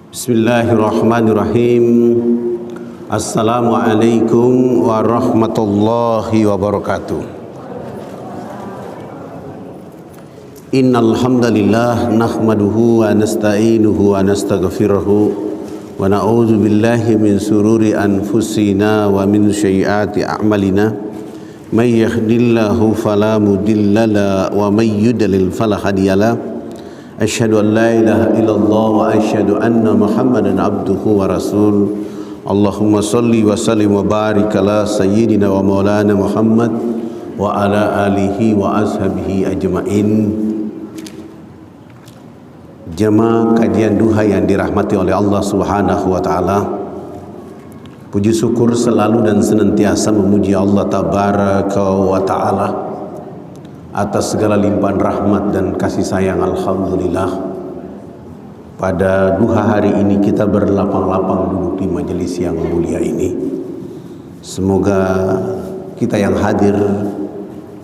Bismillahirrahmanirrahim. Assalamualaikum warahmatullahi wabarakatuh. Innal hamdalillah nahmaduhu wa nasta'inuhu wa nastaghfiruhu wa na'udzu billahi min sururi anfusina wa min sayyiati a'malina. May yahdihillahu fala mudhillalah wa may yudlil fala hadiyalah. Asyhadu an la ilaha illallah wa asyhadu anna Muhammadan abduhu wa rasul. Allahumma salli wa sallim wa barik ala sayyidina wa maulana Muhammad wa ala alihi wa ashabihi ajmain. Jemaah kajian duha yang dirahmati oleh Allah Subhanahu wa taala. Puji syukur selalu dan senantiasa memuji Allah tabaraka wa taala atas segala limpahan rahmat dan kasih sayang. Alhamdulillah, pada duha hari ini kita berlapang-lapang duduk di majelis yang mulia ini. Semoga kita yang hadir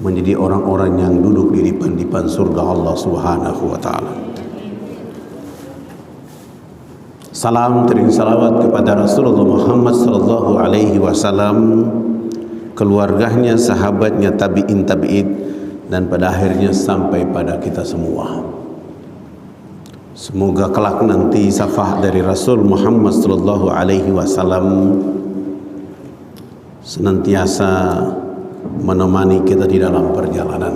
menjadi orang-orang yang duduk di dipan-dipan surga Allah Subhanahu wa taala. Salam tering salawat kepada Rasulullah Muhammad sallallahu alaihi wasallam, keluarganya, sahabatnya, tabi'in dan pada akhirnya sampai pada kita semua. Semoga kelak nanti syafaat dari Rasul Muhammad sallallahu alaihi wasallam senantiasa menemani kita di dalam perjalanan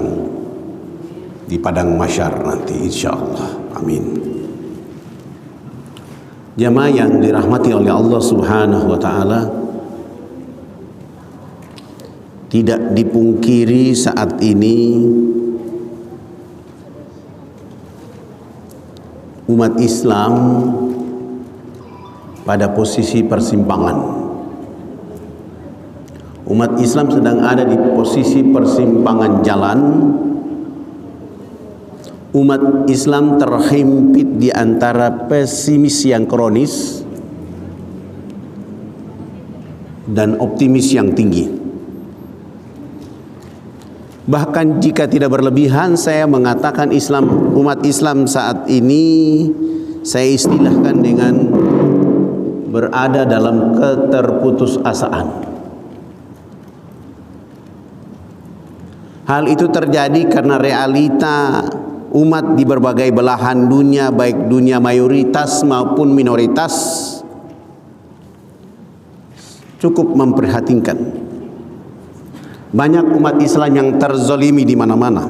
di padang mahsyar nanti insyaallah. Amin. Jamaah yang dirahmati oleh Allah Subhanahu wa taala, tidak dipungkiri saat ini umat Islam pada posisi persimpangan. Umat Islam sedang ada di posisi persimpangan jalan. Umat Islam terhimpit di antara pesimis yang kronis dan optimis yang tinggi. Bahkan jika tidak berlebihan, saya mengatakan umat Islam saat ini saya istilahkan dengan berada dalam keterputusasaan. Hal itu terjadi karena realita umat di berbagai belahan dunia, baik dunia mayoritas maupun minoritas, cukup memprihatinkan. Banyak umat Islam yang terzolimi di mana-mana.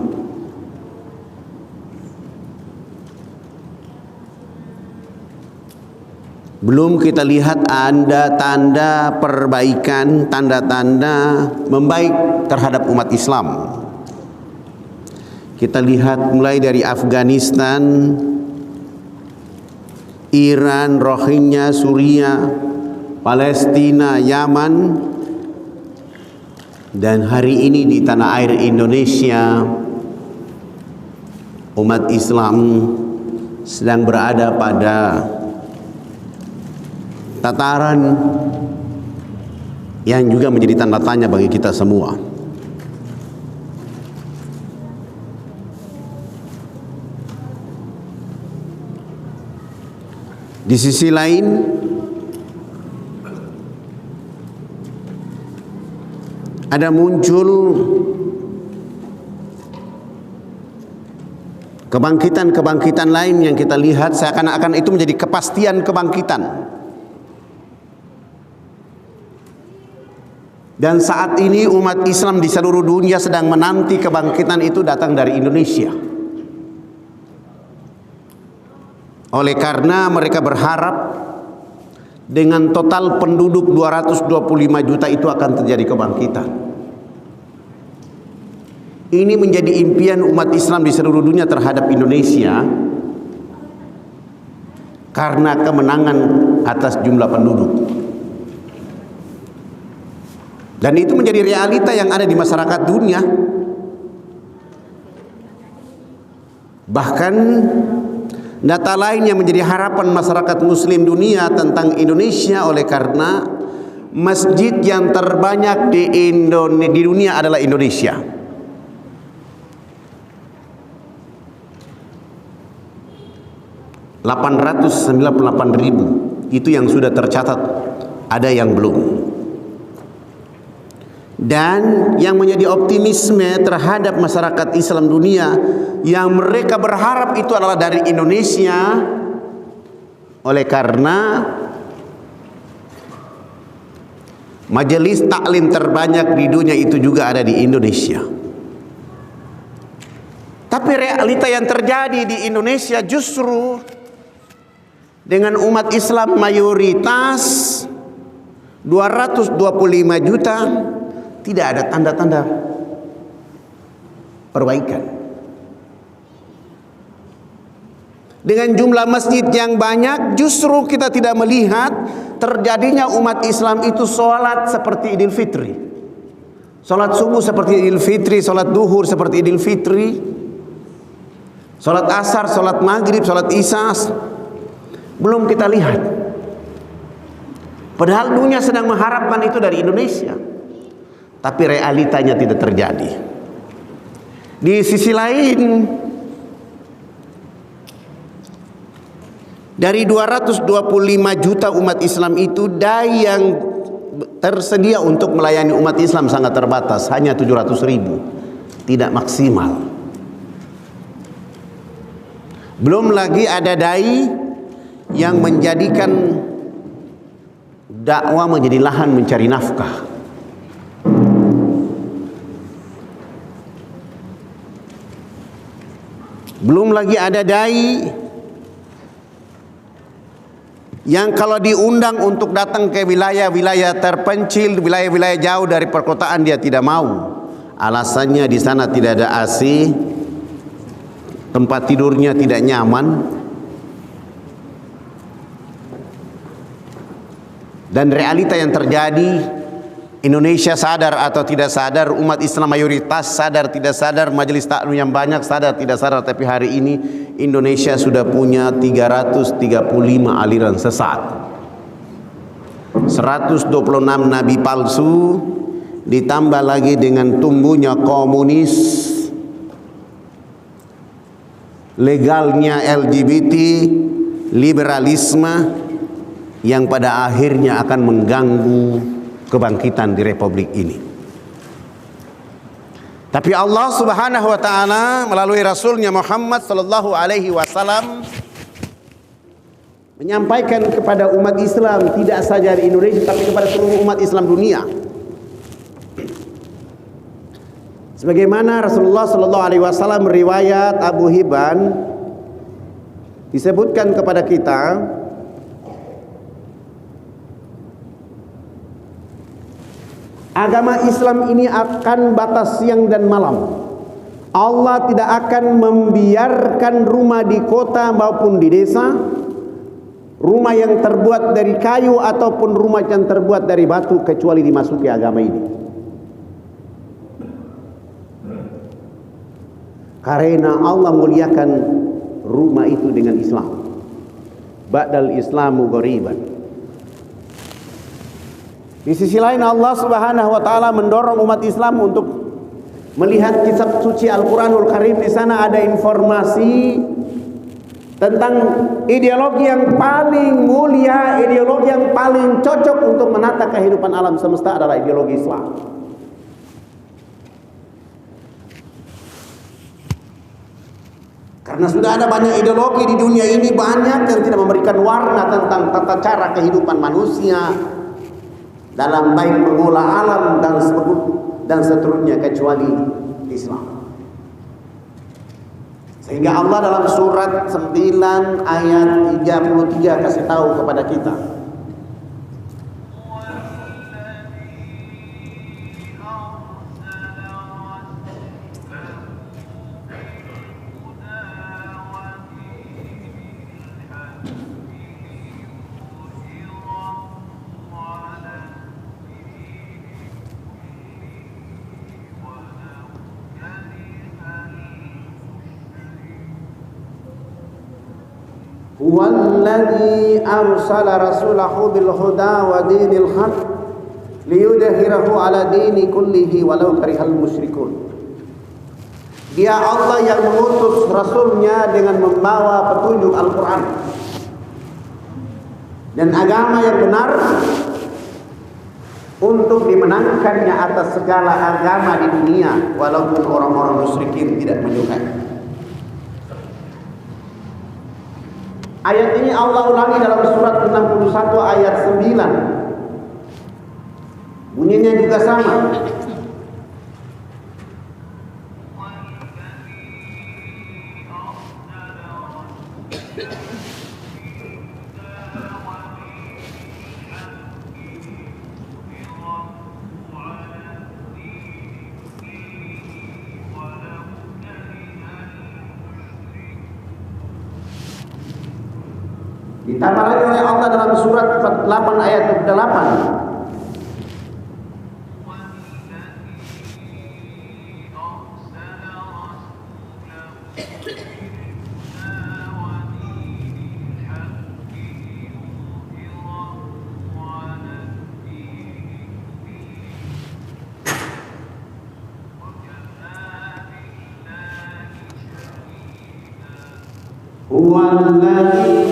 Belum kita lihat ada tanda perbaikan, tanda-tanda membaik terhadap umat Islam. Kita lihat mulai dari Afghanistan, Iran, Rohingya, Suriah, Palestina, Yaman, dan hari ini di tanah air Indonesia umat Islam sedang berada pada tataran yang juga menjadi tanda tanya bagi kita semua. Di sisi lain, ada muncul kebangkitan-kebangkitan lain yang kita lihat seakan-akan itu menjadi kepastian kebangkitan. Dan saat ini umat Islam di seluruh dunia sedang menanti kebangkitan itu datang dari Indonesia. Oleh karena mereka berharap dengan total penduduk 225 juta itu akan terjadi kebangkitan. Ini menjadi impian umat Islam di seluruh dunia terhadap Indonesia karena kemenangan atas jumlah penduduk. Dan itu menjadi realita yang ada di masyarakat dunia. Bahkan data lain yang menjadi harapan masyarakat muslim dunia tentang Indonesia, oleh karena masjid yang terbanyak di dunia adalah Indonesia. 898.000 itu yang sudah tercatat, ada yang belum. Dan yang menjadi optimisme terhadap masyarakat Islam dunia yang mereka berharap itu adalah dari Indonesia, oleh karena majelis taklim terbanyak di dunia itu juga ada di Indonesia. Tapi realita yang terjadi di Indonesia justru dengan umat Islam mayoritas 225 juta, tidak ada tanda-tanda perbaikan. Dengan jumlah masjid yang banyak, justru kita tidak melihat terjadinya umat Islam itu sholat seperti Idul Fitri, sholat subuh seperti Idul Fitri, sholat duhur seperti Idul Fitri, sholat asar, sholat maghrib, sholat isya, belum kita lihat. Padahal dunia sedang mengharapkan itu dari Indonesia, tapi realitanya tidak terjadi. Di sisi lain, dari 225 juta umat Islam itu, dai yang tersedia untuk melayani umat Islam sangat terbatas, hanya 700.000, tidak maksimal. Belum lagi ada dai yang menjadikan dakwah menjadi lahan mencari nafkah. Belum lagi ada dai yang kalau diundang untuk datang ke wilayah-wilayah terpencil, wilayah-wilayah jauh dari perkotaan, dia tidak mau. Alasannya di sana tidak ada AC, tempat tidurnya tidak nyaman. Dan realita yang terjadi, Indonesia sadar atau tidak sadar, umat Islam mayoritas sadar tidak sadar, majelis taklim yang banyak sadar tidak sadar, tapi hari ini Indonesia sudah punya 335 aliran sesat, 126 nabi palsu, ditambah lagi dengan tumbuhnya komunis, legalnya LGBT, liberalisme yang pada akhirnya akan mengganggu kebangkitan di republik ini. Tapi Allah Subhanahu wa taala melalui Rasulnya Muhammad sallallahu alaihi wasallam menyampaikan kepada umat Islam, tidak saja di Indonesia tapi kepada seluruh umat Islam dunia. Sebagaimana Rasulullah sallallahu alaihi wasallam riwayat Abu Hibban disebutkan kepada kita, agama Islam ini akan batas siang dan malam. Allah tidak akan membiarkan rumah di kota maupun di desa, rumah yang terbuat dari kayu ataupun rumah yang terbuat dari batu, kecuali dimasuki agama ini. Karena Allah muliakan rumah itu dengan Islam. Ba'dal Islamu ghoriban. Di sisi lain Allah Subhanahu wa taala mendorong umat Islam untuk melihat kitab suci Al-Qur'anul Karim. Di sana ada informasi tentang ideologi yang paling mulia, ideologi yang paling cocok untuk menata kehidupan alam semesta adalah ideologi Islam. Karena sudah ada banyak ideologi di dunia ini, banyak yang tidak memberikan warna tentang tata cara kehidupan manusia dalam baik mengolah alam dan seterusnya, kecuali Islam. Sehingga Allah dalam surat 9 ayat 33 kasih tahu kepada kita, Huwallazi arsala rasulahu bil huda wa dinil haq liyudhhirahu ala dini kullihi walau karihal musyrikun. Dia Allah yang mengutus Rasulnya dengan membawa petunjuk Al-Quran dan agama yang benar untuk dimenangkannya atas segala agama di dunia, walaupun orang-orang musyrikin tidak menyukai. Ayat ini Allah ulangi dalam surat 61 ayat 9. Bunyinya juga sama. Ditambah lagi oleh Allah dalam surat 48 ayat 8. Huwallazi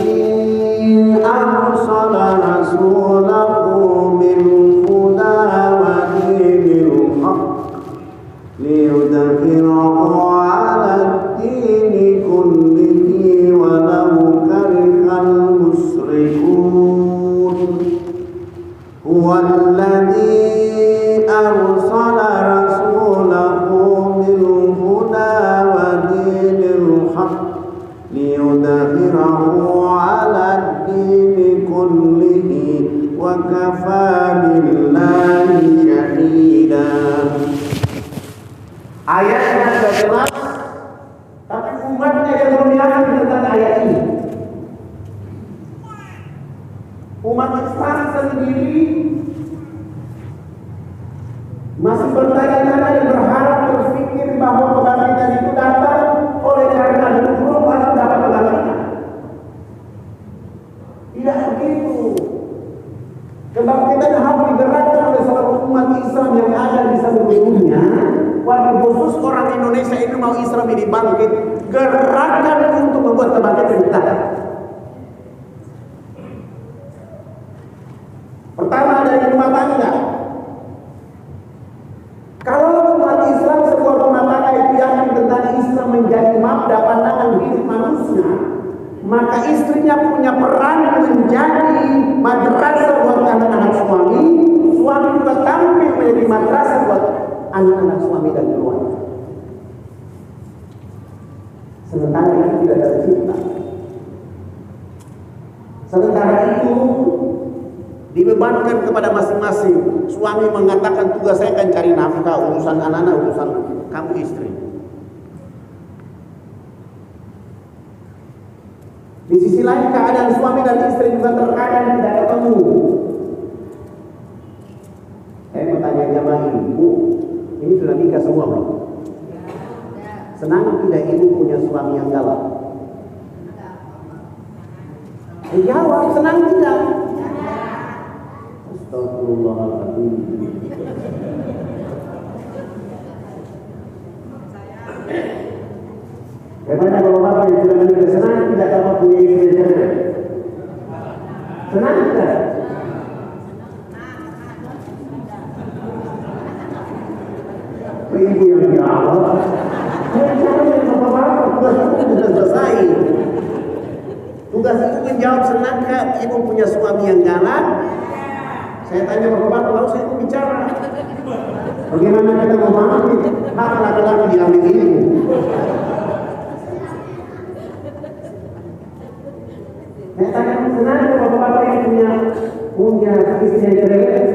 arsala rasulahu bil huda wa dinil haqq liyudhhirahu 'ala ad-dini kullihi walau karihal musyrikun. Huwallazi arsala rasulahu bil huda wa dinil haqq liyudhhirahu 'ala ad-dini kullihi wa kafaa billahi shahida. Ayatnya sudah jelas, tapi umatnya yang berminat tentang ayat ini. Umat Islam sendiri masih bertanya-tanya dan berharap berpikir bahwa kebangkitan itu datang oleh karena dulu pasti dapat kebangkitan. Tidak begitu. Kebangkitan harus digerakkan oleh seluruh umat Islam yang ada di seluruh dunia. Wabil khusus orang Indonesia ini mau Islam ini bangkit, gerakan untuk membuat kebangkitan itu datang. Pertama dari rumah tangga. Kalau umat Islam sebuah rumah tangga itu yakin tentang Islam menjadi mabda pandangan hidup manusia, maka istrinya punya peran menjadi madrasah buat anak-anak suami, suami juga tampil menjadi madrasah buat anak-anak suami dan keluarga. Sementara itu tidak tercipta. Sementara itu dibebankan kepada masing-masing. Suami mengatakan tugas saya akan cari nafkah, urusan anak-anak, urusan kamu istri. Di sisi lain keadaan suami dan istri juga terkadang tidak ketemu. Saya mau tanya jamaah ibu, ini sudah nikah semua belum? Senang tidak ibu punya suami yang galak? Jawab, senang tidak? Astagfirullahaladzim. Bagaimana kalau bapak yang sudah menikah senang tidak dapat punya istri yang senang? Senang tidak? Ibu yang jawab. Tugas itu sudah selesai. Tugas itu menjawab, senangkah ibu punya suami yang galak? Saya tanya bapak-bapak, lalu saya itu bicara. Bagaimana kita memahami hak laki-laki diambil ilmu? Saya tanya, senangkah bapak-bapak yang punya istri yang cerewet?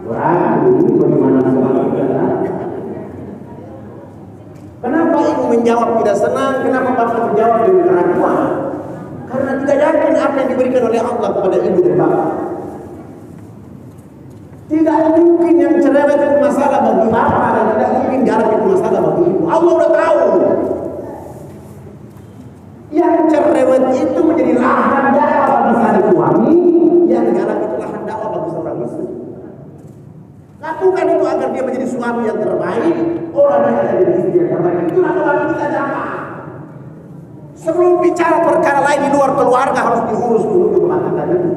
Ragu, bagaimana suami kita? Kenapa ibu menjawab tidak senang? Kenapa bapak menjawab dengan keraguan? Karena tidak yakin apa yang diberikan oleh Allah kepada ibu dan bapak. Tidak mungkin yang cerewet itu masalah bagi bapak, dan tidak mungkin galak itu masalah bagi ibu. Allah udah tahu. Yang cerewet itu menjadi lahan dakwah bagi sang suami, yang galak itu lahan dakwah bagi seorang istri. Lakukan itu agar dia menjadi suami yang terbaik, orang yang ada di istri yang terbaik. Itulah kebaikan kita jamaah. Sebelum bicara perkara lain di luar keluarga harus diurus dulu rumah tangga itu.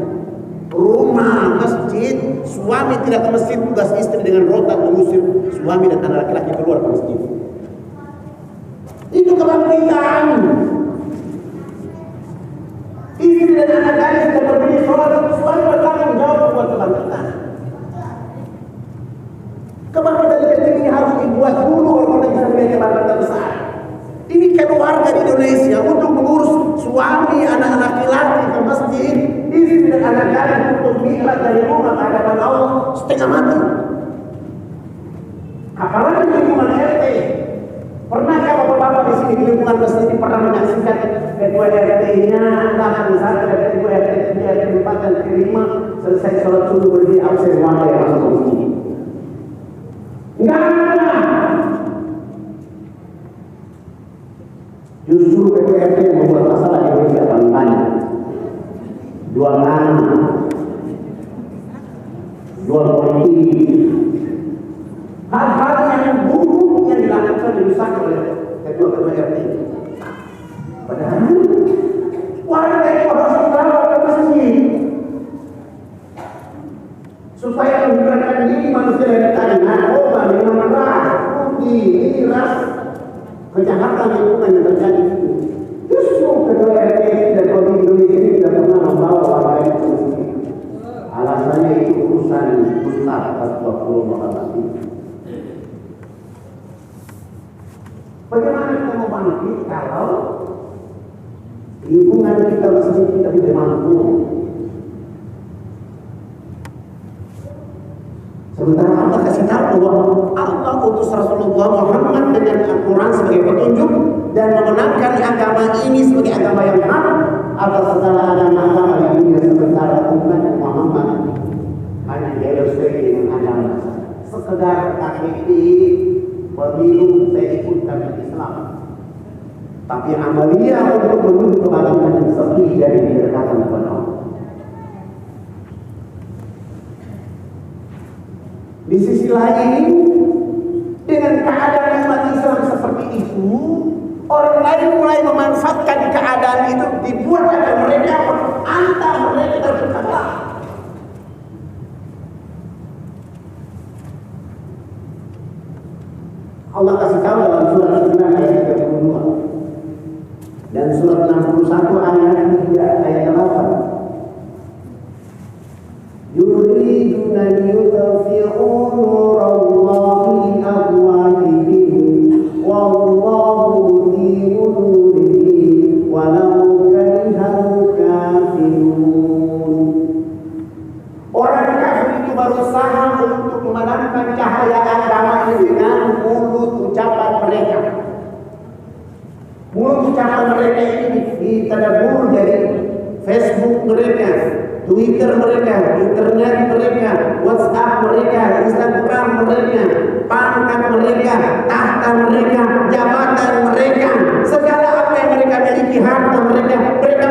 Rumah, masjid, suami tidak ke masjid, tugas istri dengan rotan mengusir suami dan anak laki-laki keluar ke masjid. Itu kebangkitan. Istri dan anak-anak sudah berbeda sholat, suami bertanggung jawab buat kebangkitan. Kebangkitan kecil ini harus dibuat dulu kalau kita bisa menjadi kebangkitan besar. Ini keluarga di Indonesia untuk mengurus suami, anak-anak laki-laki ke masjid, istri dan anak-anak untuk mi'raj dari rumah ke hadapan Allah setengah mati. Apalagi di lingkungan RT. Pernahkah bapak-bapak di sini di lingkungan masjid ini pernah menyaksikan ketua RT-nya, entah misalnya ketua RT 3, RT 4 dan RT 5 selesai sholat subuh berdiri absen warga yang masuk ke masjid? Enggak ada. Justru ketua RT yang membuat masalah di Indonesia paling banyak. Jual tanah, jual politik, hal-hal yang buruk yang dilakukan dirusak oleh ketua-ketua RT. Padahal warga itu harus dibawa ke masjid supaya menggunakan diri manusia yang ditanya narkoba, minuman keras, putih, miras, kejahatan lingkungan yang terjadi. Justru ketua RT dan politik Indonesia ini tidak pernah membawa warga itu ke masjid. Alasannya itu urusan Ustaz Astagfirullahaladzim. Bagaimana kita mau bangkit kalau lingkungan kita masjid kita tidak mampu? Sementara Allah kasih tahu bahwa Allah utus Rasulullah Muhammad dengan Al-Quran sebagai petunjuk dan mengenalkan agama ini sebagai agama yang hak atas segala agama-agama yang dunia. Sementara umat Muhammad hanya dielustasi dengan agama sekedar KTP pemilu saya ikutkan Islam, tapi amalia untuk menuju kebahagiaan yang sepi dari kedekatan kepada Allah. Di sisi lain, dengan keadaan umat Islam seperti itu, orang lain mulai memanfaatkan keadaan itu, dibuat agar mereka antara mereka terpecah. Allah kasih tahu dalam surat 9 ayat 32 dan surat 61 ayat 3 ayat 8. Yuriduna yutfi'u nurallahi biafwahihim wallahu mutimmu nurihi walau karihal kafirun. Orang kafir itu berusaha untuk memadamkan cahaya agama ini dengan mulut ucapan mereka. Mulut ucapan mereka ini ditadabur dari Facebook mereka, Twitter mereka, internet mereka, WhatsApp mereka, Instagram mereka, pangkat mereka, tahta mereka, jabatan mereka, segala apa yang mereka miliki, harta mereka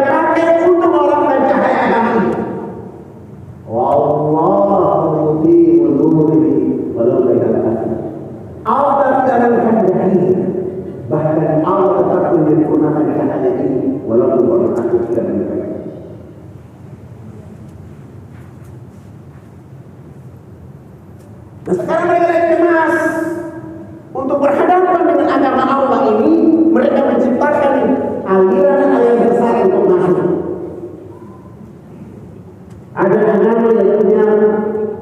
pakai untuk mengolahkan cahaya agama ini. Wallahu mutimmu nurihi walau karihal kafirun. Allah tidak akan berakhir. Bahkan Allah tetap menyempurnakan cahaya ini walaupun orang kafir tidak menyukai. Nah, sekarang mereka cemas untuk berhadapan dengan agama Allah ini. Mereka menciptakan aliran besar untuk masuk. Ada agama yang punya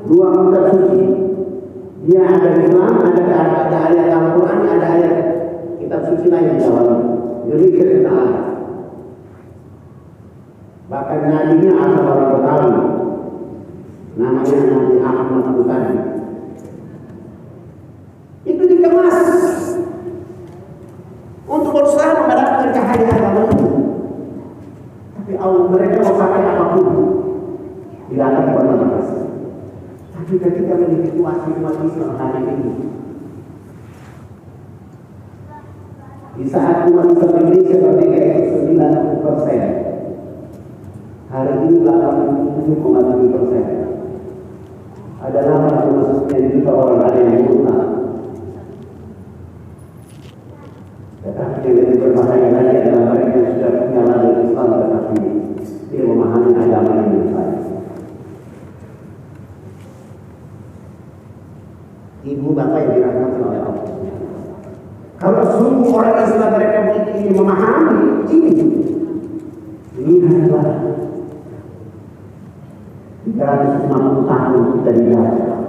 dua kitab suci. Dia ada Islam, ada ayat Al-Quran, ada ayat kitab suci lain di dalamnya. Jadi kita ada. Bahkan nabinya asal orang Betawi, namanya Nabi Ahmad Butani. Itu dikemas untuk berusaha memadamkan cahaya agama ini. Tapi Allah mereka mau pakai apapun tidak akan pernah berhasil. Tapi ketika menjadi situasi umat Islam hari ini, di saat umat Islam Indonesia merdeka itu 90%, hari ini 87,7%. Ada 8,9 juta orang ada yang buta. yang lebih berbahaya lagi adalah mereka yang sudah punya ladang Islam tetapi dia memahami agama yang lain. Ibu bapak yang dirahmati oleh Allah, kalau sungguh orang Islam Republik ini memahami ini adalah 350 tahun kita dijajah.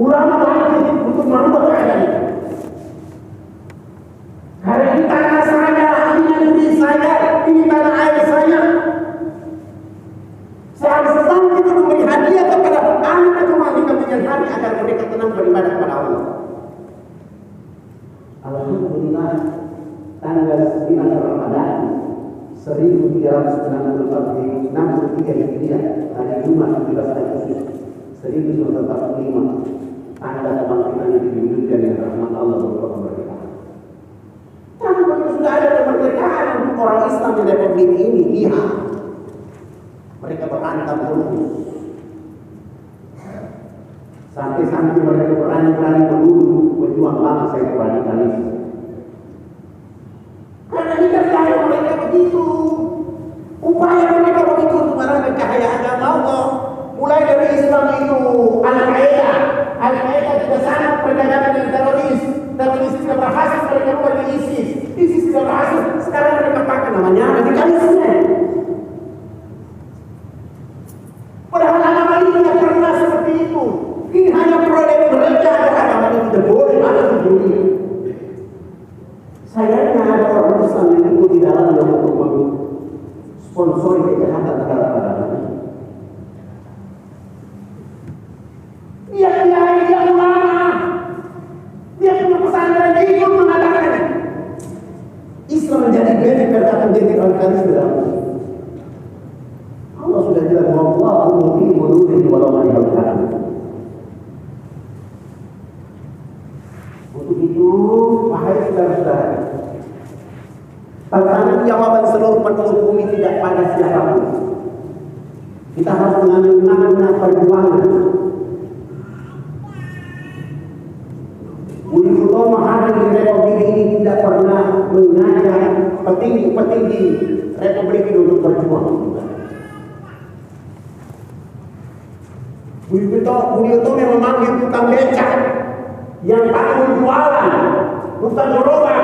Ulama wajib untuk merubah keadaan. Karena ini tanah saya, ini negeri saya, ini tanah air saya. Saya harus sanggup untuk memberi hadiah kepada anak atau wanita kemudian hari agar mereka tenang beribadah kepada Allah. Alhamdulillah, tanggal 9 Ramadan 1363 Hijriah, hari Jumat 17 Agustus 1945, tanda kebangkitan yang diwujudkan dengan rahmat Allah berupa kemerdekaan. Karena sudah ada kemerdekaan untuk orang Islam di Republik ini, lihat mereka berantem terus. Sampai-sampai mereka berani menuduh pejuang bangsa yang radikalisme. Karena ini kerjaan mereka begitu. Upaya mereka begitu untuk menerangkan cahaya agama Allah. Mulai dari Islam itu Al-Qaeda. Al-Qaeda tidak sangat perdagangan dengan teroris. Teroris tidak berhasil, mereka buat di ISIS. ISIS tidak berhasil, sekarang mereka pakai namanya radikalisme. Padahal agama ini tidak pernah seperti itu. Ini hanya proyek mereka agar agama ini tidak boleh ada di dunia. Sayangnya ada orang Islam yang ikut di dalam yang untuk sponsori kejahatan negara-negara. Dia ulama, dia punya pesantren, dia ikut mengatakan Islam menjadi benteng perkataan benteng radikalis dalam. Allah sudah bilang bahwa Allah mutimmu nurihi walau karihal kafirun. Untuk itu, wahai saudara-saudara, pertanyaan jawaban seluruh penduduk bumi tidak pada siapapun. Kita harus mengambil makna perjuangan. Budi Utomo hadir di Republik ini tidak pernah mengajak petinggi-petinggi Republik ini untuk berjuang. Budi Utomo yang memanggil tukang becak yang paling jualan, bukan gerobak.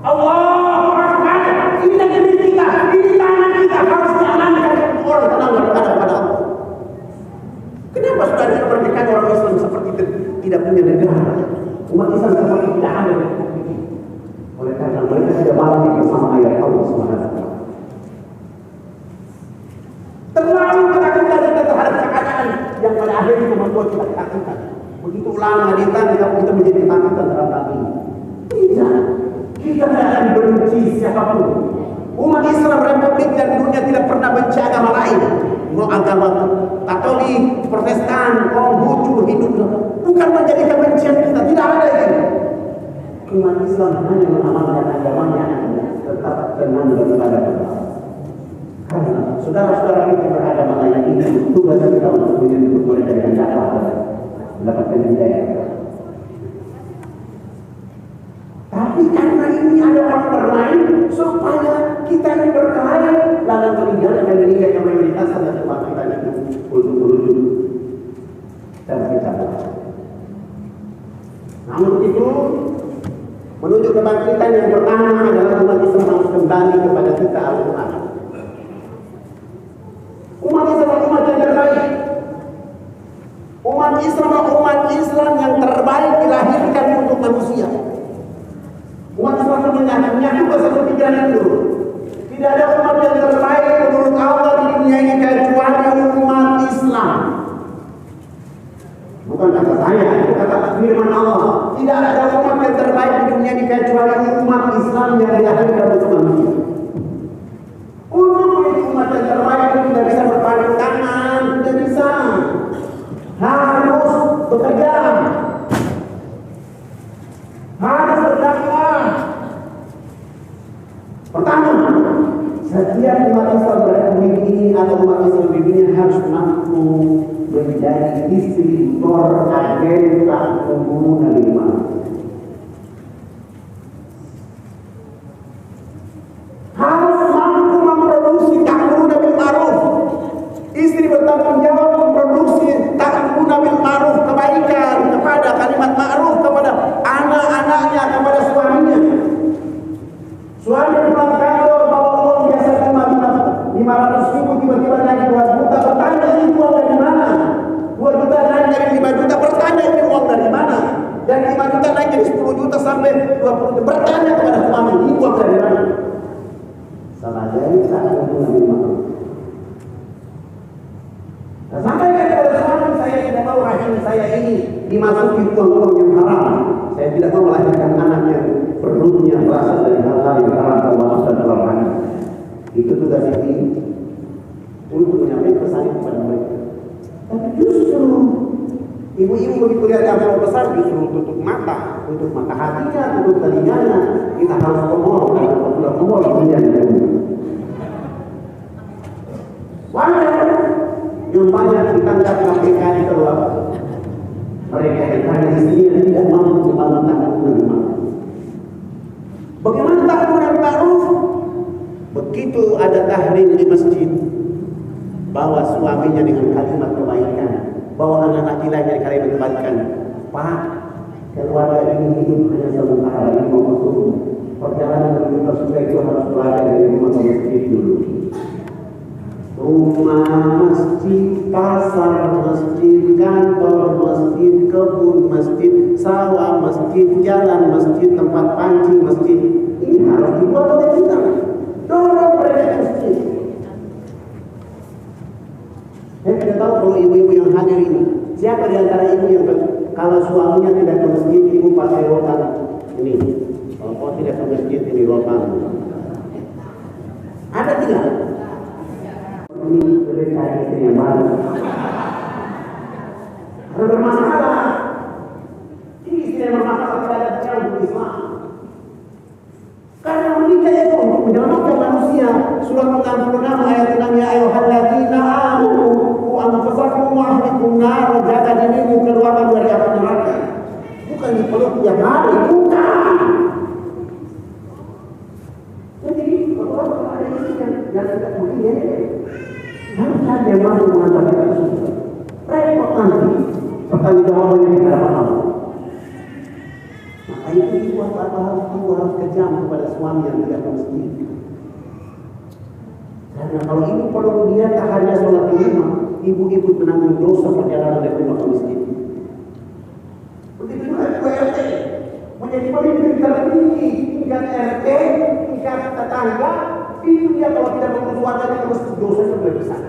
Allahu Akbar, ini negeri kita, ini tanah kita, harus diamankan untuk orang tenang beribadah kepada Allah. Kenapa sudah diperdekat orang Islam seperti itu tidak punya negara? Umat Islam seperti tidak ada di Republik ini. Oleh karena mereka tidak balik bersama ayat Allah SWT. Terlalu ketakutan kita terhadap keadaan yang pada akhirnya membuat kita ketakutan. Begitu ulama ditanya kita menjadi ketakutan terhadap ini. Tidak, kita tidak akan benci siapapun. Umat Islam Republik dan dunia tidak pernah benci agama lain. Mau agama Katolik, Protestan, Konghucu, Hindu, bukan menjadi kebencian kita, tidak ada itu. Umat Islam hanya mengamalkan agamanya, tetap tenang daripada kita. Karena saudara-saudara kita beragama lain ini tugas kita untuk menyebut mereka dengan dakwah, mendapatkan hidayah. Tapi karena ini ada orang bermain supaya kita ini berkaya, lalu meninggalkan Indonesia yang mayoritas adalah kebangkitan itu untuk menuju dan kita. Namun itu menuju kebangkitan yang pertama adalah umat Islam harus kembali kepada kita Al-Quran. Umat Islam umat yang terbaik. Umat Islam yang terbaik dilahirkan untuk manusia. Umat Islam menyatu satu pikiran itu. Tidak ada umat yang terbaik menurut Allah di dunia ini kecuali umat Islam. Bukan kata saya, kata firman Allah. Tidak ada umat yang terbaik di dunia ini kecuali umat Islam yang dilahirkan untuk manusia. Untuk menjadi umat yang terbaik itu tidak bisa berpandang tangan, tidak bisa. Harus bekerja, harus berdakwah. Pertama, setiap umat Islam Republik ini atau umat Islam di dunia harus mampu menjadi distributor agenda pembunuh Nabi Muhammad. di dalam pemasukan keluarga. Itu tugas ini untuk menyampaikan pesan kepada mereka. Tapi justru ibu-ibu begitu lihat amplop besar justru tutup mata hatinya, tutup telinganya. Kita harus komol, kalau sudah komol kemudian wajar yang banyak ditangkap KPK itu mereka yang karena istrinya tidak mampu membangun rumah. Bagaimana ta'muruna bil ma'ruf? Begitu ada tahrim di masjid, bawa suaminya dengan kalimat kebaikan, bawa anak laki-laki dengan kalimat kebaikan. Pak, keluarga ini hidup hanya sementara, ini mau masuk perjalanan menuju surga itu harus belajar dari rumah ke masjid dulu. Rumah, masjid, pasar, masjid, kantor, masjid, kebun, masjid, sawah, masjid, jalan, masjid, tempat pancing, masjid. Ini harus dibuat oleh kita. Dorong mereka ke masjid. Saya tidak tahu kalau ibu-ibu yang hadir ini, siapa di antara ibu yang kalau suaminya tidak ke masjid, ibu pakai rotan ini. Kalau tidak ke masjid, ini rotan. Ada tidak? Ini lebih cari istri yang baru. Ada bermasalah. Ini istri yang bermasalah terhadap cara untuk Islam. Karena menikah itu untuk menyelamatkan manusia. Surah 66 ayat 6 ya ayyuhalladzina amanu qu anfusakum wa ahlikum nar, jaga dirimu keluarga dari api neraka. Bukan dipeluk tiap hari, bukan. Jadi kalau ada istri yang tidak begini, harus ada yang mampu mengantar kita ke surga. Repot nanti pertanggungjawaban yang kita dapat. Maka itu dibuat harus kejam kepada suami yang tidak ke masjid. Karena kalau ibu perlu dia tak hanya sholat di rumah, ibu-ibu menanggung dosa perjalanan dari rumah ke masjid. Begitu juga RT menjadi pemimpin tertinggi tingkat RT, tingkat tetangga. Itu dia kalau tidak mengurus warganya terus dosanya lebih besar.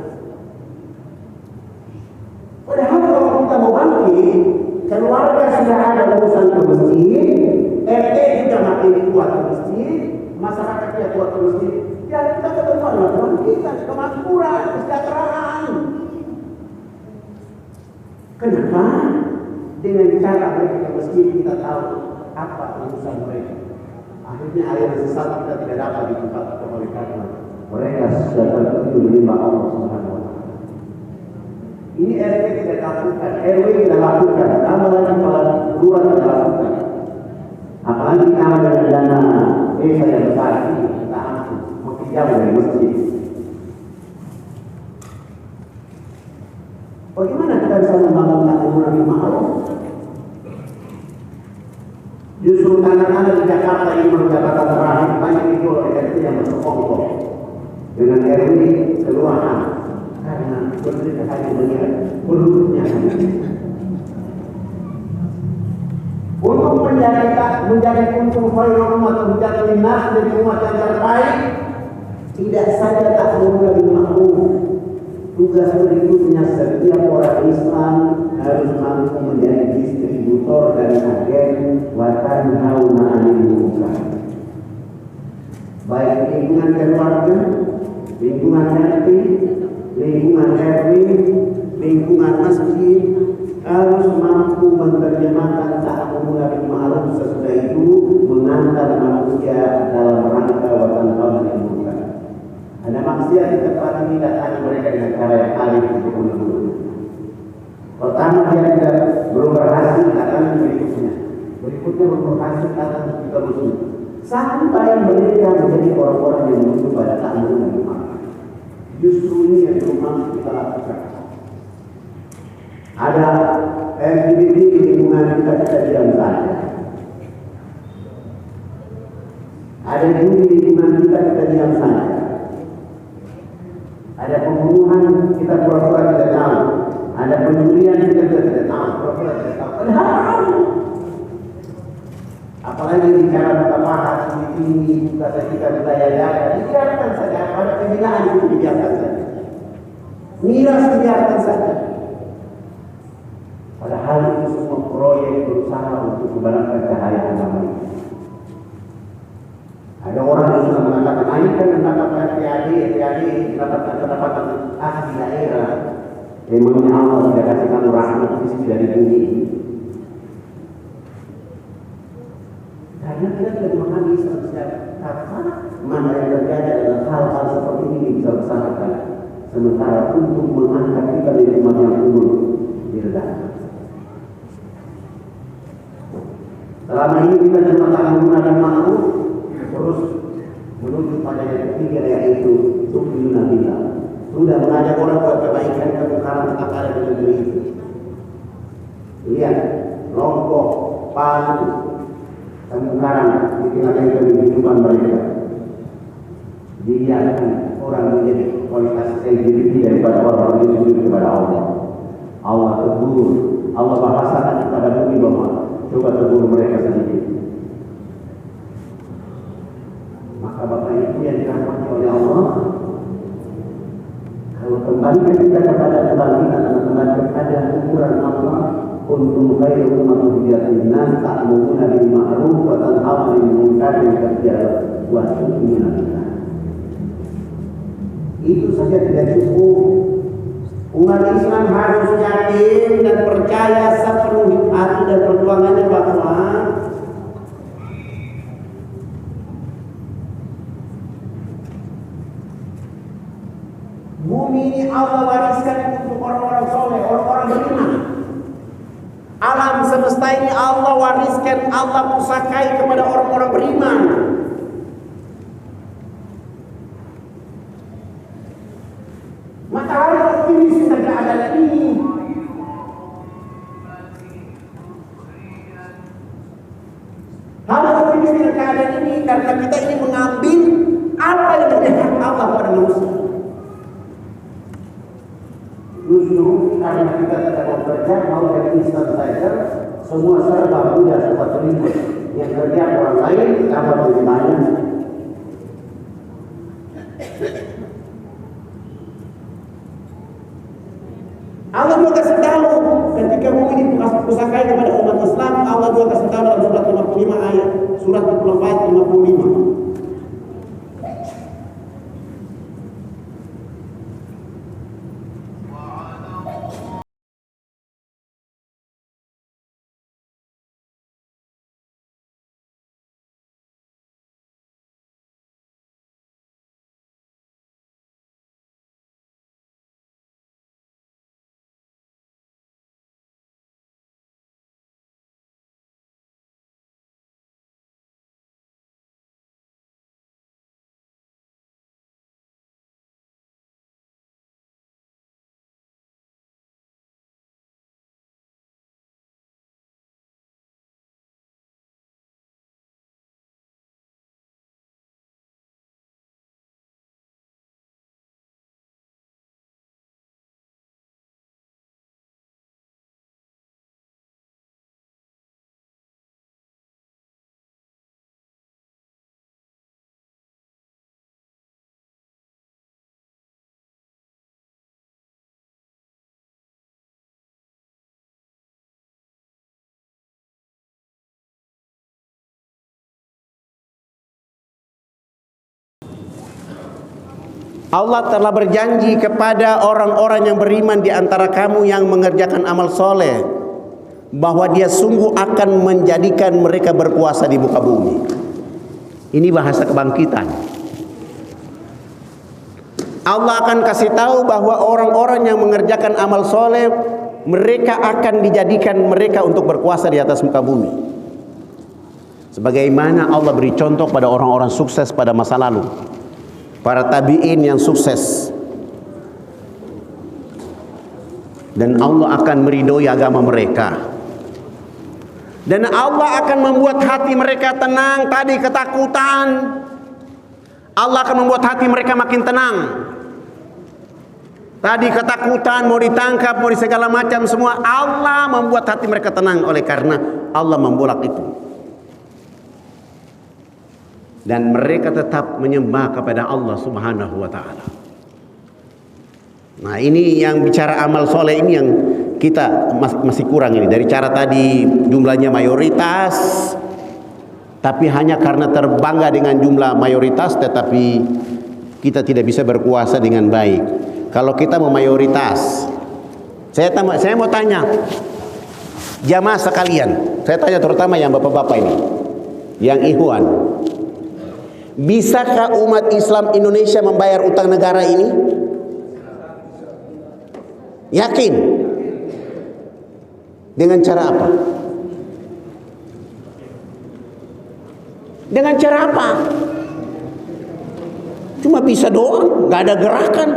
Padahal kalau kita mau bangkit, keluarga sudah ada urusan ke masjid, RT juga makin kuat ke masjid, masyarakatnya kuat ke masjid. Ya kita ketemu adalah kebangkitan, kemakmuran, kesejahteraan. Kenapa? Dengan cara mereka ke masjid kita tahu apa urusan mereka. Akhirnya air sesat kita tidak dapat di tempat oleh karena mereka sudah tertuju lima Allah Subhanahu wa Ta'ala. Ini RT tidak lakukan, RW tidak lakukan, apalagi kepala lurah tidak lakukan. Apalagi kalau dengan dana desa yang besar ini kita ambil makin jauh dari masjid. Bagaimana kita bisa membangun ta'muruna bil ma'ruf? Justru anak-anak di Jakarta ini menjabatan terakhir banyak itu RT yang bersekongkol dengan RW kelurahan karena bercerita hanya melihat penduduknya. Untuk menjadi kunjung khairul umat atau menjadi linnas dari umat yang terbaik, tidak saja ta'muruna bil ma'ruf. Tugas berikutnya setiap orang Islam harus mampu menjadi distributor dari agen wa tanhauna 'anil munkar. Baik lingkungan keluarga, lingkungan RT, lingkungan RW, lingkungan masjid harus mampu menerjemahkan ta'muruna bil ma'ruf, sesudah itu mengantar manusia dalam rangka wa tanhauna 'anil munkar. Ada maksiat di tempat ini datang mereka dengan cara yang alif untuk menegur. Pertama dia belum berhasil, datang berikutnya belum berhasil, datang terus. Sampai mereka menjadi orang-orang yang menuju pada ta'muruna bil ma'ruf. Justru ini yang belum mampu kita lakukan. Ada LGBT di lingkungan kita diam saja. Ada judi di lingkungan kita diam saja. Ada pembunuhan kita pura-pura tidak tahu. Ada pencurian kita tidak tahu, pura-pura tidak tahu. Padahal apalagi bicara betapa hati tinggi kata kita jaga, dibiarkan saja. Pada pembinaan itu dibiarkan saja. Miras dibiarkan saja. Padahal itu semua proyek berusaha untuk membenarkan cahaya agama ini. Ada orang yang sudah mengatakan, ini kan mendapatkan PAD, mendapatkan pendapatan asli daerah. Memangnya Allah sudah kasih kamu rahmat fisik dari bumi. Karena kita tidak memahami mana yang terjadi adalah hal-hal seperti ini bisa bersamakan. Sementara untuk mengangkat kita dari tempat yang turun direndahkan. Selama ini kita cuma tak menggunakan makhluk, terus menuju pada yang ketiga yaitu tu'minuna billah. Sudah mengajak orang buat kebaikan, kemukaran tetap ada di negeri itu. Lihat, Lombok, Palu, kemukaran di tengah-tengah kehidupan mereka. Dibiarkan orang menjadi kualitas LGBT daripada orang yang sujud kepada Allah. Allah tegur, Allah bahasakan kepada bumi bahwa coba tegur mereka sedikit. Maka Bapak Ibu yang dirahmati oleh Allah, kalau kembali kita kepada kebangkitan dan kembali kepada ukuran Allah, kuntum khairu ummatin ukhrijat lin-nas ta'muruna bil ma'ruf wa tanhauna 'anil munkar wa tu'minuna billah. Itu saja tidak cukup. Umat Islam harus yakin dan percaya sepenuh hati dan perjuangannya bahwa bumi ini Allah wariskan untuk orang-orang soleh, orang-orang beriman. Alam semesta ini Allah wariskan, Allah pusakai kepada orang-orang beriman. Maka harus optimis dengan keadaan ini. Harus optimis dengan keadaan ini karena kita ini mengambil apa yang menjadi hak Allah pada manusia. Justru karena kita tidak bekerja, mau dari instan saja, semua serba mudah, serba terima. Yang kerja orang lain, tambah bagaimana? Allah juga kasih tahu ketika bumi dipusakai kepada umat Islam, Allah juga kasih tahu dalam surat 55 ayat, surat 24 55. Allah telah berjanji kepada orang-orang yang beriman di antara kamu yang mengerjakan amal soleh bahwa Dia sungguh akan menjadikan mereka berkuasa di muka bumi. Ini bahasa kebangkitan. Allah akan kasih tahu bahwa orang-orang yang mengerjakan amal soleh, mereka akan dijadikan mereka untuk berkuasa di atas muka bumi. Sebagaimana Allah beri contoh pada orang-orang sukses pada masa lalu, para tabi'in yang sukses, dan Allah akan meridhoi agama mereka, dan Allah akan membuat hati mereka tenang. Tadi ketakutan, Allah akan membuat hati mereka makin tenang. Tadi ketakutan, mau ditangkap, mau di segala macam semua, Allah membuat hati mereka tenang oleh karena Allah membolak itu. Dan mereka tetap menyembah kepada Allah Subhanahu wa ta'ala. Nah, ini yang bicara amal soleh ini yang kita masih kurang ini. Dari cara tadi jumlahnya mayoritas, Tapi hanya karena terbangga dengan jumlah mayoritas, tetapi kita tidak bisa berkuasa dengan baik. Kalau kita mau mayoritas, saya mau tanya jamaah sekalian, saya tanya terutama yang bapak-bapak ini, yang ikhwan, bisakah umat Islam Indonesia membayar utang negara ini? Yakin? Dengan cara apa? Dengan cara apa? Cuma bisa doang, nggak ada gerakan.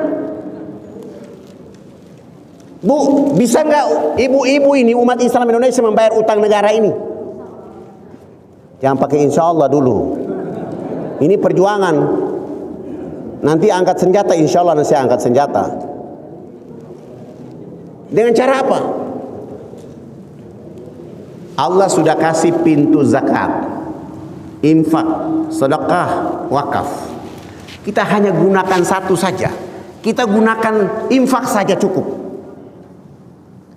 Bu, bisa nggak ibu-ibu ini umat Islam Indonesia membayar utang negara ini? Jangan pakai insya Allah dulu. Ini perjuangan. Nanti angkat senjata, insya Allah nanti saya angkat senjata. Dengan cara apa? Allah sudah kasih pintu zakat, infak, sedekah, wakaf. Kita hanya gunakan satu saja. Kita gunakan infak saja cukup.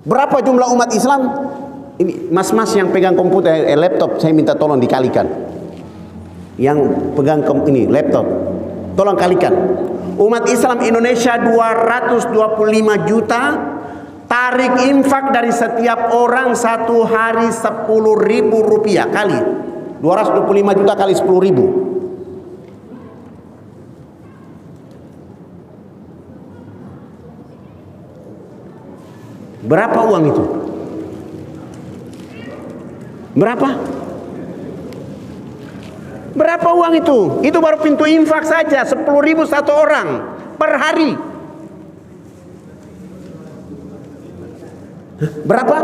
Berapa jumlah umat Islam? Ini mas-mas yang pegang komputer, laptop, saya minta tolong dikalikan. Yang pegang ini laptop, tolong kalikan. Umat Islam Indonesia 225 juta. Tarik infak dari setiap orang satu hari 10.000 rupiah kali 225 juta kali 10.000. Berapa uang itu? Berapa? Berapa uang itu? Itu baru pintu infak saja 10.000 satu orang per hari. Berapa?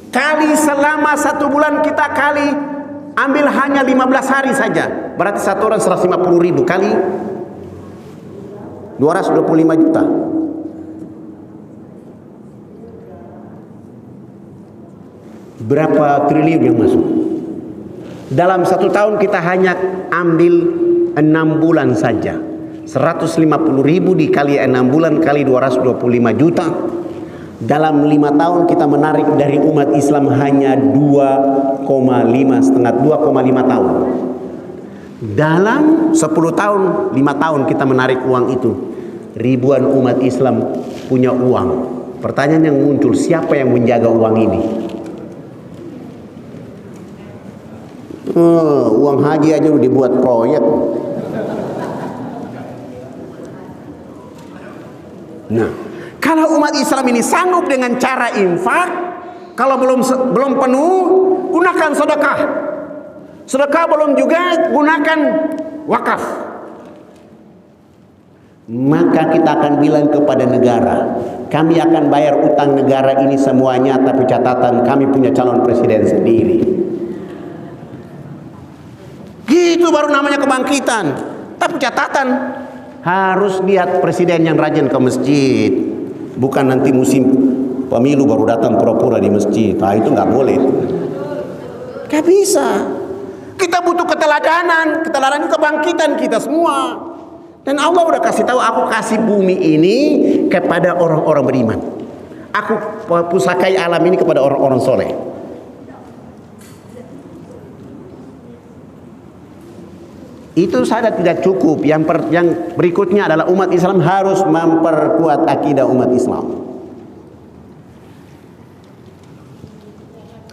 Kali selama 1 bulan kita kali ambil hanya 15 hari saja. Berarti satu orang 150.000 kali 225 juta. Berapa triliun yang masuk? Dalam 1 tahun kita hanya ambil 6 bulan saja. 150.000 dikali 6 bulan kali 225 juta. Dalam 5 tahun kita menarik dari umat Islam hanya 2,5 tahun. Dalam 10 tahun, 5 tahun kita menarik uang itu. Ribuan umat Islam punya uang. Pertanyaan yang muncul, siapa yang menjaga uang ini? Uang haji aja udah dibuat proyek. Nah, kalau umat Islam ini sanggup dengan cara infak, kalau belum penuh, gunakan sedekah. Sedekah belum juga, gunakan wakaf. Maka kita akan bilang kepada negara, kami akan bayar utang negara ini semuanya, tapi catatan kami punya calon presiden sendiri. Gitu baru namanya kebangkitan. Tapi catatan, harus lihat presiden yang rajin ke masjid. Bukan nanti musim pemilu baru datang pura-pura di masjid. Nah itu nggak boleh. Gak bisa. Kita butuh keteladanan. Keteladanan itu kebangkitan kita semua. Dan Allah udah kasih tahu, aku kasih bumi ini kepada orang-orang beriman. Aku pusakai alam ini kepada orang-orang soleh. Itu saja tidak cukup. Yang berikutnya adalah umat Islam harus memperkuat akidah umat Islam.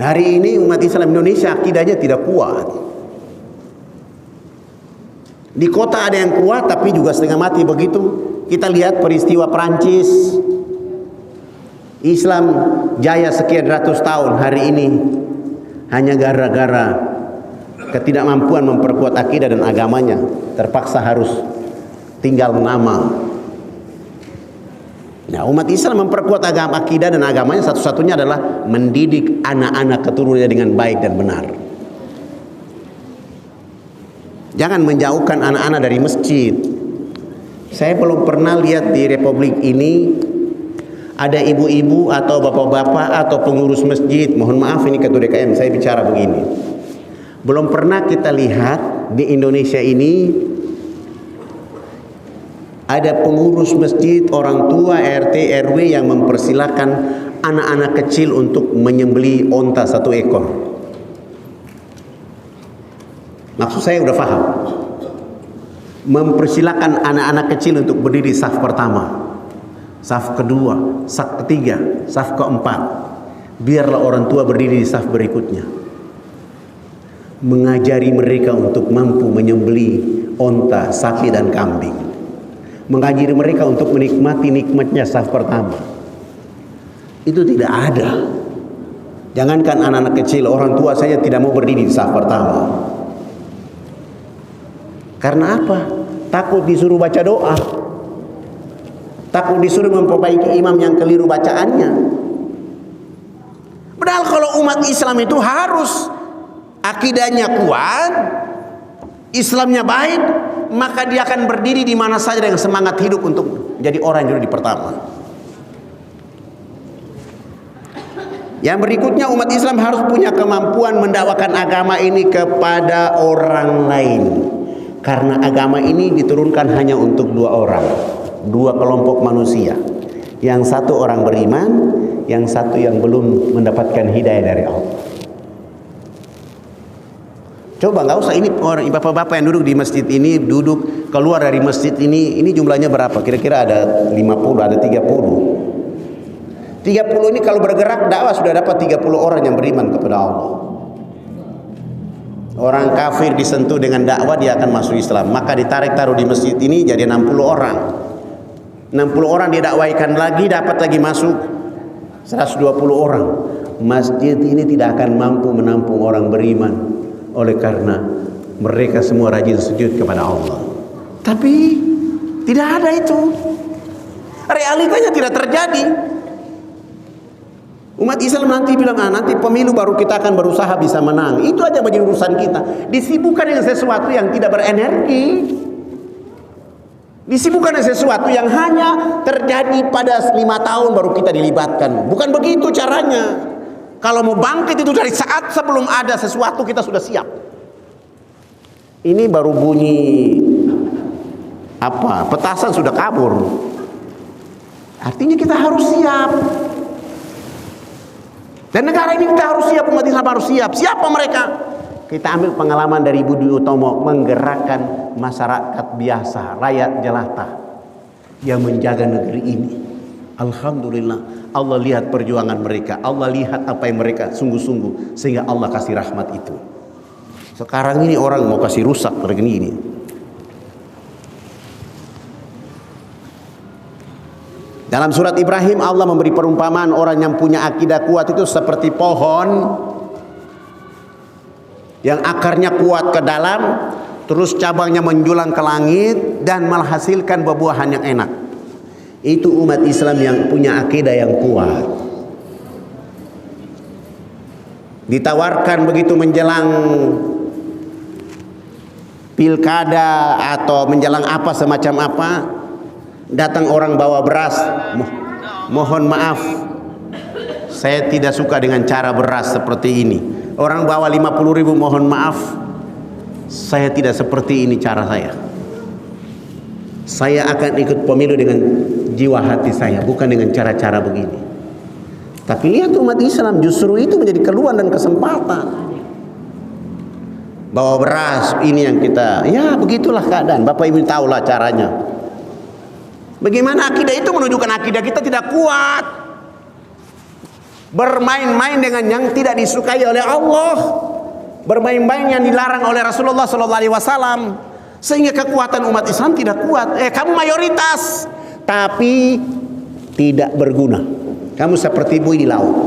Hari ini umat Islam Indonesia akidahnya tidak kuat. Di kota ada yang kuat tapi juga setengah mati begitu. Kita lihat peristiwa Perancis. Islam jaya sekian ratus tahun, hari ini hanya gara-gara ketidakmampuan memperkuat akidah dan agamanya, terpaksa harus tinggal nama. Nah, umat Islam memperkuat agama, akidah dan agamanya satu-satunya adalah mendidik anak-anak keturunannya dengan baik dan benar. Jangan menjauhkan anak-anak dari masjid. Saya belum pernah lihat di Republik ini ada ibu-ibu atau bapak-bapak atau pengurus masjid. Mohon maaf ini Ketua DKM, saya bicara begini. Belum pernah kita lihat di Indonesia ini ada pengurus masjid, orang tua, RT, RW yang mempersilahkan anak-anak kecil untuk menyembelih onta 1 ekor. Maksud saya udah paham. Mempersilakan anak-anak kecil untuk berdiri saf pertama, saf kedua, saf ketiga, saf keempat. Biarlah orang tua berdiri di saf berikutnya. Mengajari mereka untuk mampu menyembelih onta, sapi dan kambing. Mengajari mereka untuk menikmati nikmatnya saf pertama. Itu tidak ada. Jangankan anak-anak kecil, orang tua saja tidak mau berdiri di saf pertama. Karena apa? Takut disuruh baca doa, takut disuruh memperbaiki imam yang keliru bacaannya. Padahal kalau umat Islam itu harus akidahnya kuat, Islamnya baik, maka dia akan berdiri di mana saja dengan semangat hidup untuk jadi orang yang di pertama. Yang berikutnya, umat Islam harus punya kemampuan mendakwakan agama ini kepada orang lain. Karena agama ini diturunkan hanya untuk dua orang, dua kelompok manusia. Yang satu orang beriman, yang satu yang belum mendapatkan hidayah dari Allah. Coba nggak usah, ini orang bapak-bapak yang duduk di masjid ini, duduk keluar dari masjid ini jumlahnya berapa? Kira-kira ada 50, ada 30. 30 ini kalau bergerak dakwah sudah dapat 30 orang yang beriman kepada Allah. Orang kafir disentuh dengan dakwah dia akan masuk Islam, maka ditarik taruh di masjid ini jadi 60 orang. 60 orang dia dakwaikan lagi, dapat lagi masuk 120 orang. Masjid ini tidak akan mampu menampung orang beriman, oleh karena mereka semua rajin sujud kepada Allah. Tapi tidak ada itu. Realitanya tidak terjadi. Umat Islam nanti bilang, nanti pemilu baru kita akan berusaha bisa menang. Itu aja menjadi urusan kita. Disibukkan dengan sesuatu yang tidak berenergi. Disibukkan dengan sesuatu yang hanya terjadi pada 5 tahun baru kita dilibatkan. Bukan begitu caranya. Kalau mau bangkit itu dari saat sebelum ada sesuatu kita sudah siap. Ini baru bunyi petasan sudah kabur. Artinya kita harus siap. Dan negara ini kita harus siap, umat Islam harus siap. Siapa mereka? Kita ambil pengalaman dari Budi Utomo, menggerakkan masyarakat biasa, rakyat jelata yang menjaga negeri ini. Alhamdulillah, Allah lihat perjuangan mereka, Allah lihat apa yang mereka sungguh-sungguh, sehingga Allah kasih rahmat itu. Sekarang ini orang mau kasih rusak negeri ini. Dalam surat Ibrahim Allah memberi perumpamaan orang yang punya akidah kuat itu seperti pohon yang akarnya kuat ke dalam, terus cabangnya menjulang ke langit dan menghasilkan buah-buahan yang enak. Itu umat Islam yang punya akidah yang kuat. Ditawarkan begitu menjelang pilkada atau menjelang apa semacam apa, datang orang bawa beras. Mohon maaf, saya tidak suka dengan cara beras seperti ini. Orang bawa 50.000, mohon maaf, saya tidak seperti ini cara saya. Saya akan ikut pemilu dengan jiwa hati saya, bukan dengan cara-cara begini. Tapi lihat umat Islam, justru itu menjadi keluhan dan kesempatan. Bawa beras, ini yang kita, ya begitulah keadaan. Bapak Ibu tahulah caranya. Bagaimana akidah itu menunjukkan akidah kita tidak kuat. Bermain-main dengan yang tidak disukai oleh Allah, bermain-main yang dilarang oleh Rasulullah SAW, sehingga kekuatan umat Islam tidak kuat. Kamu mayoritas, tapi tidak berguna. Kamu seperti buih di laut.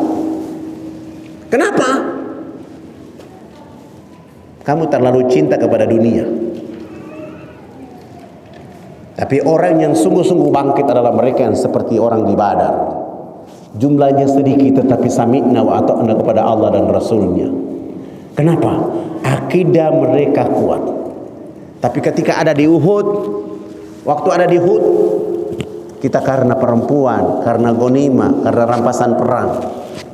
Kenapa? Kamu terlalu cinta kepada dunia. Tapi orang yang sungguh-sungguh bangkit adalah mereka yang seperti orang di Badar. Jumlahnya sedikit tetapi sami'na wa ata'na kepada Allah dan Rasulnya. Kenapa? Akidah mereka kuat. Tapi ketika ada di Uhud, waktu ada di Uhud, kita karena perempuan, karena ghanimah, karena rampasan perang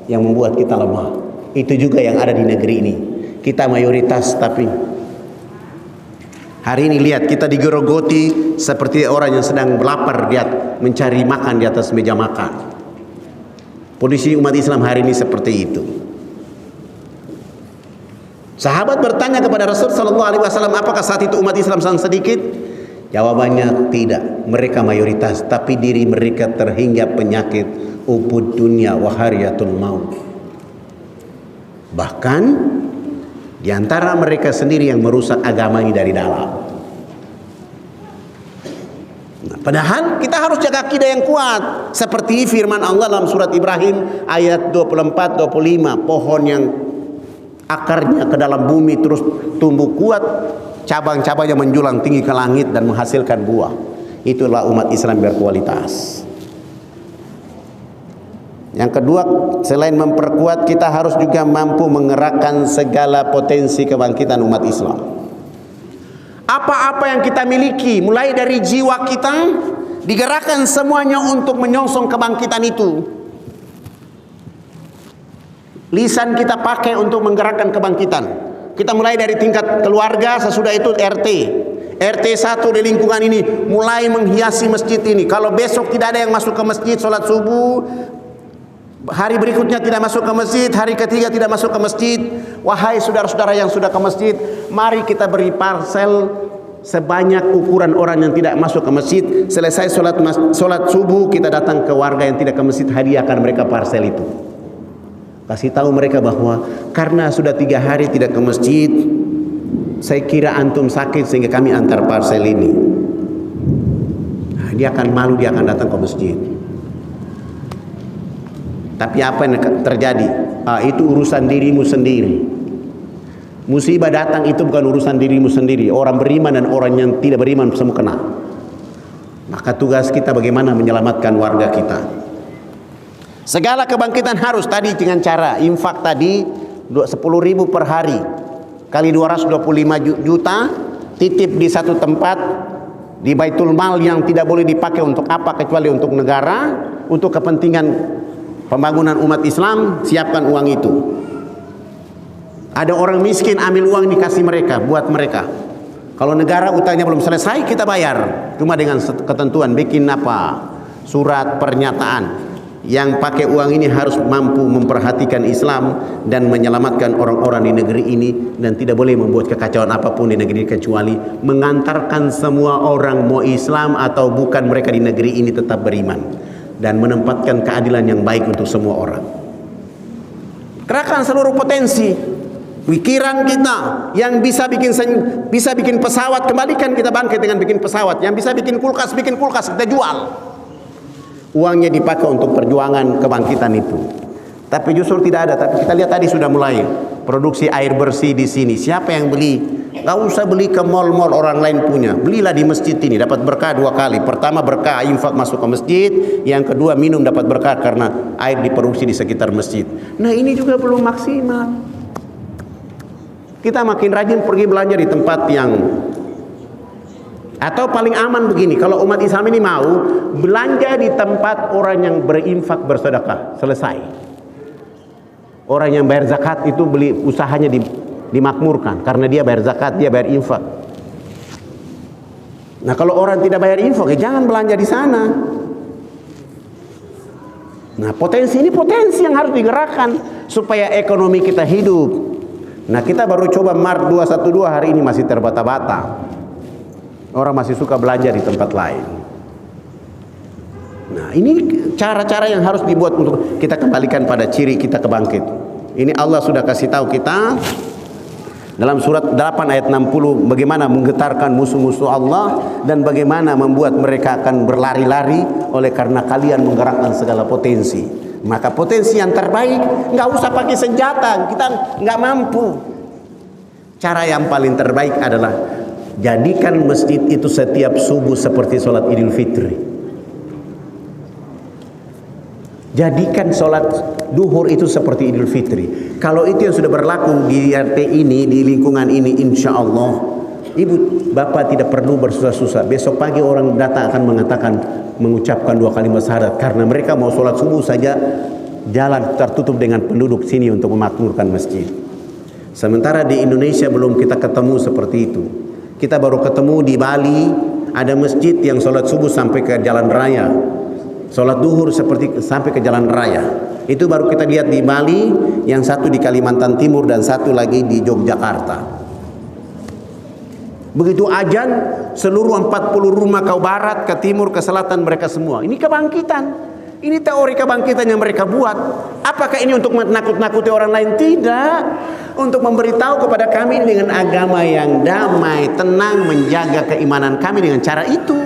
yang membuat kita lemah. Itu juga yang ada di negeri ini. Kita mayoritas tapi hari ini lihat kita digerogoti seperti orang yang sedang lapar, lihat mencari makan di atas meja makan. Kondisi umat Islam hari ini seperti itu. Sahabat bertanya kepada Rasul sallallahu alaihi wasallam, apakah saat itu umat Islam sangat sedikit? Jawabannya tidak, mereka mayoritas, tapi diri mereka terhinggap penyakit ubud dunia wa hariyatul maut. Bahkan di antara mereka sendiri yang merusak agama ini dari dalam. Nah, padahal kita harus jaga akidah yang kuat, seperti firman Allah dalam surat Ibrahim ayat 24-25, pohon yang akarnya ke dalam bumi terus tumbuh kuat, cabang-cabangnya menjulang tinggi ke langit dan menghasilkan buah. Itulah umat Islam berkualitas. Yang kedua, selain memperkuat, kita harus juga mampu mengerahkan segala potensi kebangkitan umat Islam. Apa-apa yang kita miliki, mulai dari jiwa kita, digerakkan semuanya untuk menyongsong kebangkitan itu. Lisan kita pakai untuk menggerakkan kebangkitan. Kita mulai dari tingkat keluarga, sesudah itu RT 1 di lingkungan ini mulai menghiasi masjid ini. Kalau besok tidak ada yang masuk ke masjid sholat subuh, hari berikutnya tidak masuk ke masjid, hari ketiga tidak masuk ke masjid, wahai saudara-saudara yang sudah ke masjid, mari kita beri parsel sebanyak ukuran orang yang tidak masuk ke masjid. Selesai sholat subuh, kita datang ke warga yang tidak ke masjid, hadiahkan mereka parsel itu. Kasih tahu mereka bahwa karena sudah 3 hari tidak ke masjid, saya kira antum sakit sehingga kami antar parsel ini. Nah, dia akan malu, dia akan datang ke masjid. Tapi apa yang terjadi? Itu urusan dirimu sendiri. Musibah datang itu bukan urusan dirimu sendiri. Orang beriman dan orang yang tidak beriman semua kena. Maka tugas kita bagaimana menyelamatkan warga kita. Segala kebangkitan harus tadi dengan cara infak tadi 10.000 per hari kali 225 juta, titip di satu tempat di Baitul Mal yang tidak boleh dipakai untuk apa kecuali untuk negara, untuk kepentingan pembangunan umat Islam, siapkan uang itu. Ada orang miskin, ambil uang dikasih mereka, buat mereka. Kalau negara utangnya belum selesai, kita bayar. Cuma dengan ketentuan, bikin apa? Surat pernyataan. Yang pakai uang ini harus mampu memperhatikan Islam dan menyelamatkan orang-orang di negeri ini, dan tidak boleh membuat kekacauan apapun di negeri kecuali mengantarkan semua orang, mau Islam atau bukan, mereka di negeri ini tetap beriman dan menempatkan keadilan yang baik untuk semua orang. Kerahkan seluruh potensi pikiran kita. Yang bisa bikin pesawat, kembalikan, kita bangkit dengan bikin pesawat. Yang bisa bikin kulkas, kita jual. Uangnya dipakai untuk perjuangan kebangkitan itu. Tapi justru tidak ada. Tapi kita lihat tadi sudah mulai produksi air bersih di sini. Siapa yang beli? Gak usah beli ke mall-mall orang lain punya. Belilah di masjid ini, dapat berkah 2 kali. Pertama berkah infak masuk ke masjid, yang kedua minum dapat berkah karena air diproduksi di sekitar masjid. Nah, ini juga belum maksimal. Kita makin rajin pergi belanja di tempat yang, atau paling aman begini, kalau umat Islam ini mau belanja di tempat orang yang berinfak bersedekah, selesai. Orang yang bayar zakat itu beli usahanya dimakmurkan karena dia bayar zakat, dia bayar infak. Nah, kalau orang tidak bayar infak, ya jangan belanja di sana. Nah, potensi ini potensi yang harus digerakkan supaya ekonomi kita hidup. Nah, kita baru coba Maret 212, hari ini masih terbata-bata. Orang masih suka belanja di tempat lain. Nah, ini cara-cara yang harus dibuat untuk kita kembalikan pada ciri kita kebangkit. Ini Allah sudah kasih tahu kita dalam surat 8 ayat 60 bagaimana menggetarkan musuh-musuh Allah dan bagaimana membuat mereka akan berlari-lari oleh karena kalian menggerakkan segala potensi. Maka potensi yang terbaik nggak usah pakai senjata, kita nggak mampu. Cara yang paling terbaik adalah jadikan masjid itu setiap subuh seperti sholat Idul Fitri. Jadikan sholat duhur itu seperti Idul Fitri. Kalau itu yang sudah berlaku di RT ini, di lingkungan ini, insya Allah ibu bapak tidak perlu bersusah-susah. Besok pagi orang datang akan mengucapkan 2 kalimat syahadat karena mereka mau sholat subuh saja jalan tertutup dengan penduduk sini untuk memakmurkan masjid. Sementara di Indonesia belum kita ketemu seperti itu. Kita baru ketemu di Bali, ada masjid yang sholat subuh sampai ke jalan raya, sholat duhur seperti sampai ke jalan raya. Itu baru kita lihat di Bali, yang satu di Kalimantan Timur dan satu lagi di Yogyakarta. Begitu azan, seluruh 40 rumah ke barat, ke timur, ke selatan mereka semua. Ini kebangkitan. Ini teori kebangkitan yang mereka buat. Apakah ini untuk menakut-nakuti orang lain? Tidak. Untuk memberitahu kepada kami dengan agama yang damai, tenang, menjaga keimanan kami dengan cara itu.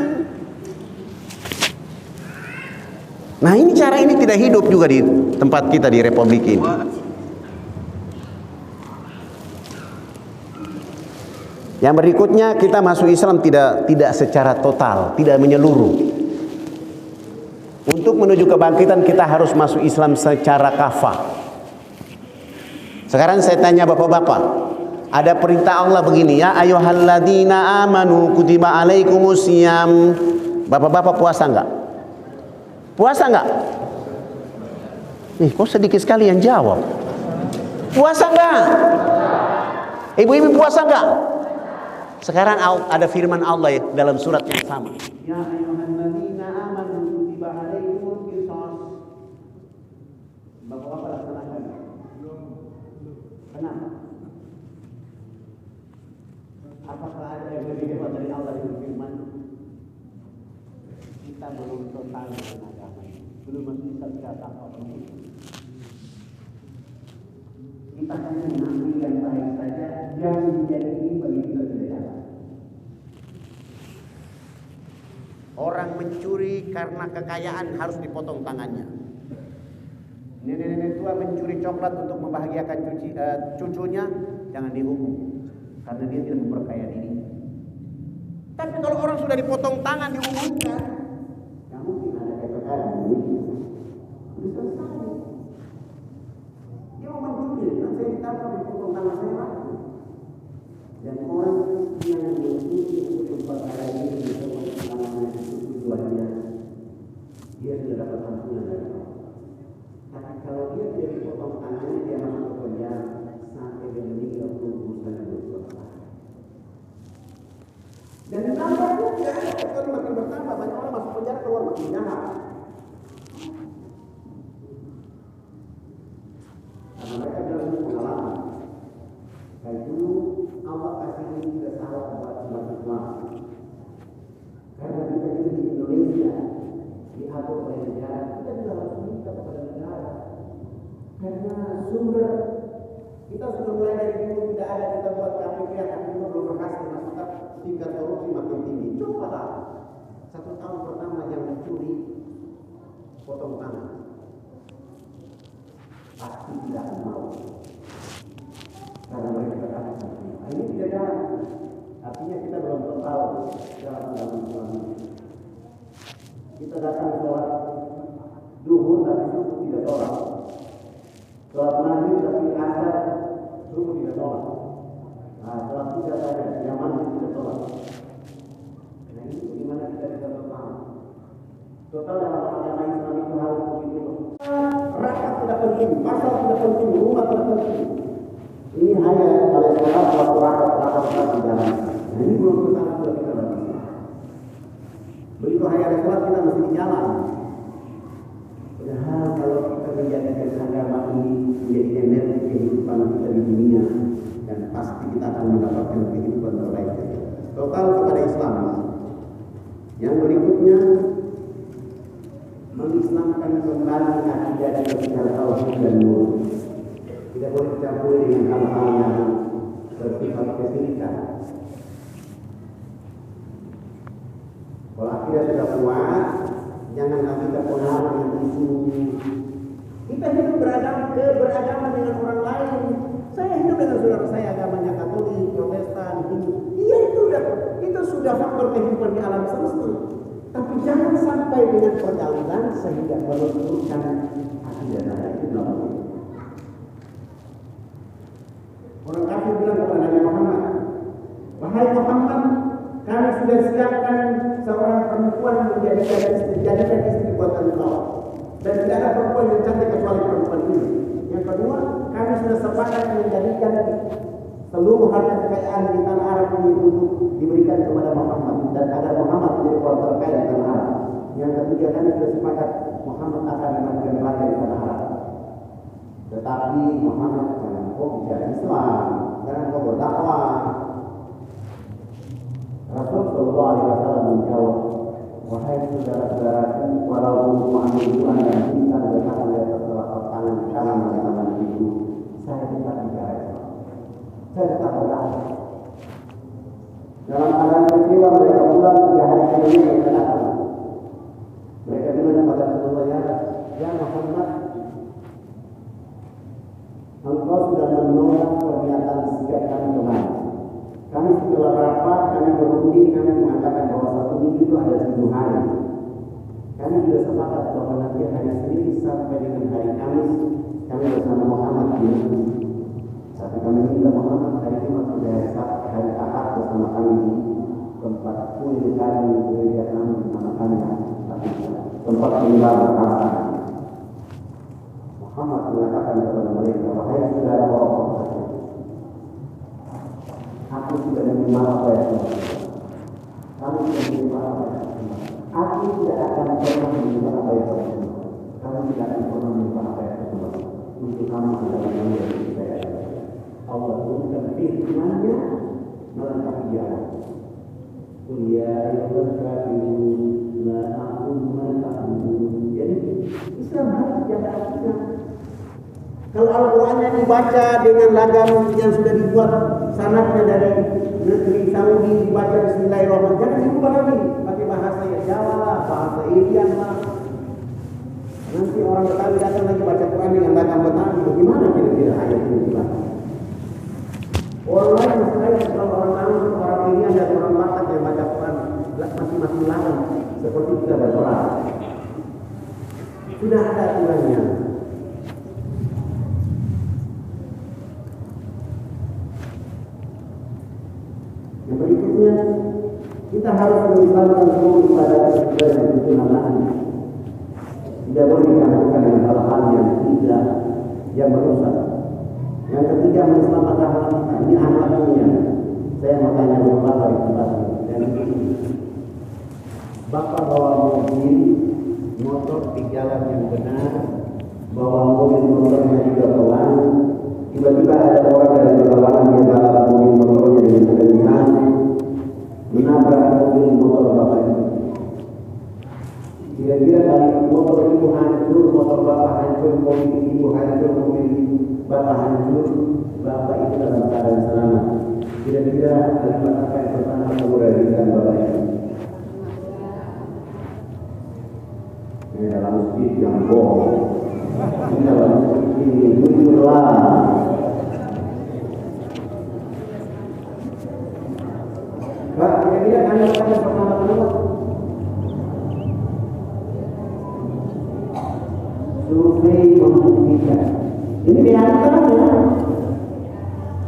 Nah, ini cara ini tidak hidup juga di tempat kita di Republik ini. Yang berikutnya, kita masuk Islam tidak secara total, tidak menyeluruh. Untuk menuju kebangkitan kita harus masuk Islam secara kafah. Sekarang saya tanya bapak-bapak, ada perintah Allah begini, ya ayyuhalladzina amanu kutiba alaikumusiyam. Bapak-bapak puasa enggak? Puasa enggak? Kok sedikit sekali yang jawab. Puasa enggak? Ibu-ibu puasa enggak? Sekarang ada firman Allah dalam surat yang sama. Ya ayyuhalladzina amanu kutiba alaikumul qisas. Bapak-bapak laksanakan. Kenapa? Apakah ada yang lebih hebat dari Allah yang berfirman? Kita belum total dengan agama, belum masuk Islam secara apa-apa. Kita hanya mengambil yang baik saja, yang menjadi ini bagi kita tidak dapat. Orang mencuri karena kekayaan harus dipotong tangannya. Nenek-nenek tua mencuri coklat untuk membahagiakan cucunya, jangan dihukum karena dia tidak memperkaya diri. Tapi kalau orang sudah dipotong tangan dihukumkan, nggak mungkin ada kekayaan ini. Bisa saja. Dia mau mencuri, nanti saya ditangkap dipotong tangan saya lagi. Dan orang yang mencuri untuk memperkaya diri tujuannya, dia sudah dapat ampunan dari Allah. Tapi kalau dia tidak dipotong tangannya, dia masuk ke penjara sampai dia meninggal urusan yang berdosa. Dan tambah juga, kalau makin bertambah banyak orang masuk penjara keluar makin jahat. Karena mereka dalam pengalaman. Kayak dulu Allah kasih ini tidak salah buat umat Islam. Karena kita ini di Indonesia diatur oleh negara, kita juga harus minta kepada negara. Karena sumber kita sudah mulai dari dulu tidak ada, kita buat KPK, tapi kita belum berhasil, maka tingkat korupsi makin tinggi. Cobalah 1 tahun pertama yang mencuri potong tangan, pasti tidak mau. Karena mereka berkata, ini tidak jalan. Artinya kita belum tahu dalam Islam. Kita datang sholat duhur tapi subuh tidak sholat. Sholat maghrib tapi asar subuh tidak sholat. Nah, sholat tidak saja, yang maghrib tidak sholat. Nah, ini bagaimana kita bisa paham? Total dalam agama Islam itu harus begitu. Rakyat tidak penting, pasal tidak penting, rumah tidak penting. Ini hanya kalau sholat waktu rakyat di jalan. Nah, ini belum pertama kita lagi. Begitu hari sholat kita mesti di jalan. Padahal kalau kita menjadikan agama ini menjadi energi kehidupan kita di dunia, dan pasti kita akan mendapatkan kehidupan terbaik. Total kepada Islam. Yang berikutnya, mengislamkan kembali akidah kita secara tauhid dan nur. Tidak boleh dicampuri dengan hal-hal yang bersifat kesyirikan. Kalau akidah sudah kuat, janganlah kita pengaruh dengan isu. Kita hidup beragama dengan orang lain. Saya hidup dengan saudara saya agamanya Katolik, Protestan, Hindu. Iya, itu sudah faktor kehidupan di alam semesta. Tapi jangan sampai dengan pergaulan sehingga melunturkan akidah saya itu tidak boleh. Orang kafir bilang kepada Nabi Muhammad, wahai Muhammad, kami sudah siapkan seorang perempuan menjadikan istri buat engkau, dan tidak ada perempuan yang cantik kecuali perempuan ini. Yang kedua, kami sudah sepakat menjadikan seluruh harta kekayaan di tanah Arab ini untuk diberikan kepada Muhammad, dan agar Muhammad menjadi orang terkaya di tanah Arab. Yang ketiga, kami sudah sepakat Muhammad akan memanggil raja di tanah Arab. Tetapi Muhammad jangan kau bicara Islam, jangan kau berdakwah. Rasul Shallallahu Alaihi Wasallam menjawab, wahai saudara-saudaraku, walau mengambil dan bintang dengan melihat telapak tangan kanan dan tangan kiri, saya tetap bicara Islam. Saya tetap berdakwah. Dalam keadaan kecewa mereka pulang 3 hari kemudian mereka datang. Mereka bilang kepada Rasulullah, ya Muhammad, engkau sudah menolak pernyataan sikap kami kemarin. Kami setelah rapat, kami berunding, kami mengatakan bahwa 1 minggu itu ada 7 hari. Kami sudah sepakat bahwa nanti hari Senin sampai dengan hari Kamis kami bersama Muhammad di masjid. Tapi kami minta Muhammad hari Jumat sampai hari Sabtu, hari Ahad bersama kami di tempat kuil kami, gereja kami bersama kami, tempat tinggal bersama kami. Muhammad mengatakan kepada mereka, wahai saudara-saudara, aku tidak menerima apa yang kamu tidak menerima apa yang aku tidak akan pernah menerima apa yang kamu tidak akan pernah menerima apa yang untuk kamu adalah yang saya. Allah turunkan firman-Nya melengkapi jalan. Qul ya ayyuhal kafirun la a'budu ma ta'budun. Jadi Islam harus dijaga akidah. Kalau Al-Qur'annya dibaca dengan lagam yang sudah dibuat sanadnya dari negeri Saudi, dibaca Bismillahirrahmanirrahim, jangan diubah lagi pakai bahasa Jawa lah, bahasa Indian lah. Nanti orang Betawi datang lagi baca Quran dengan lagam Betawi, bagaimana kira-kira ayat ini dibaca? Orang lain misalnya kalau orang Lampung, orang Indian dan orang Batak yang baca Quran masing-masing lagam seperti kita berperang. Sudah ada aturannya. Yang berikutnya, kita harus mengislamkan seluruh ibadah yang berkenaan. Tidak boleh dicampurkan dengan hal-hal yang tidak, yang merusak. Yang ketiga, mengislamkan akhlak kita. Ini akhlaknya. Saya mau tanya sama Bapak di tempat ini. Bapak bawa mobil, motor di jalan yang benar, bawa motornya juga pelan. Tiba-tiba ada orang dari berlawanan yang balap mobil motornya dengan kencang menabrak mobil motor Bapak ini. Kira-kira dari motor itu hancur, motor Bapak hancur, mobil ibu hancur, mobil Bapak hancur, Bapak itu dalam keadaan selamat. Kira-kira kalimat apa yang pertama kamu realisasikan Bapak ini? Ini dalam masjid yang bohong. Ini dalam masjid ini jujurlah. Pak, kira-kira kalimat apa yang pertama kamu? Survei membuktikan. Ini diantaranya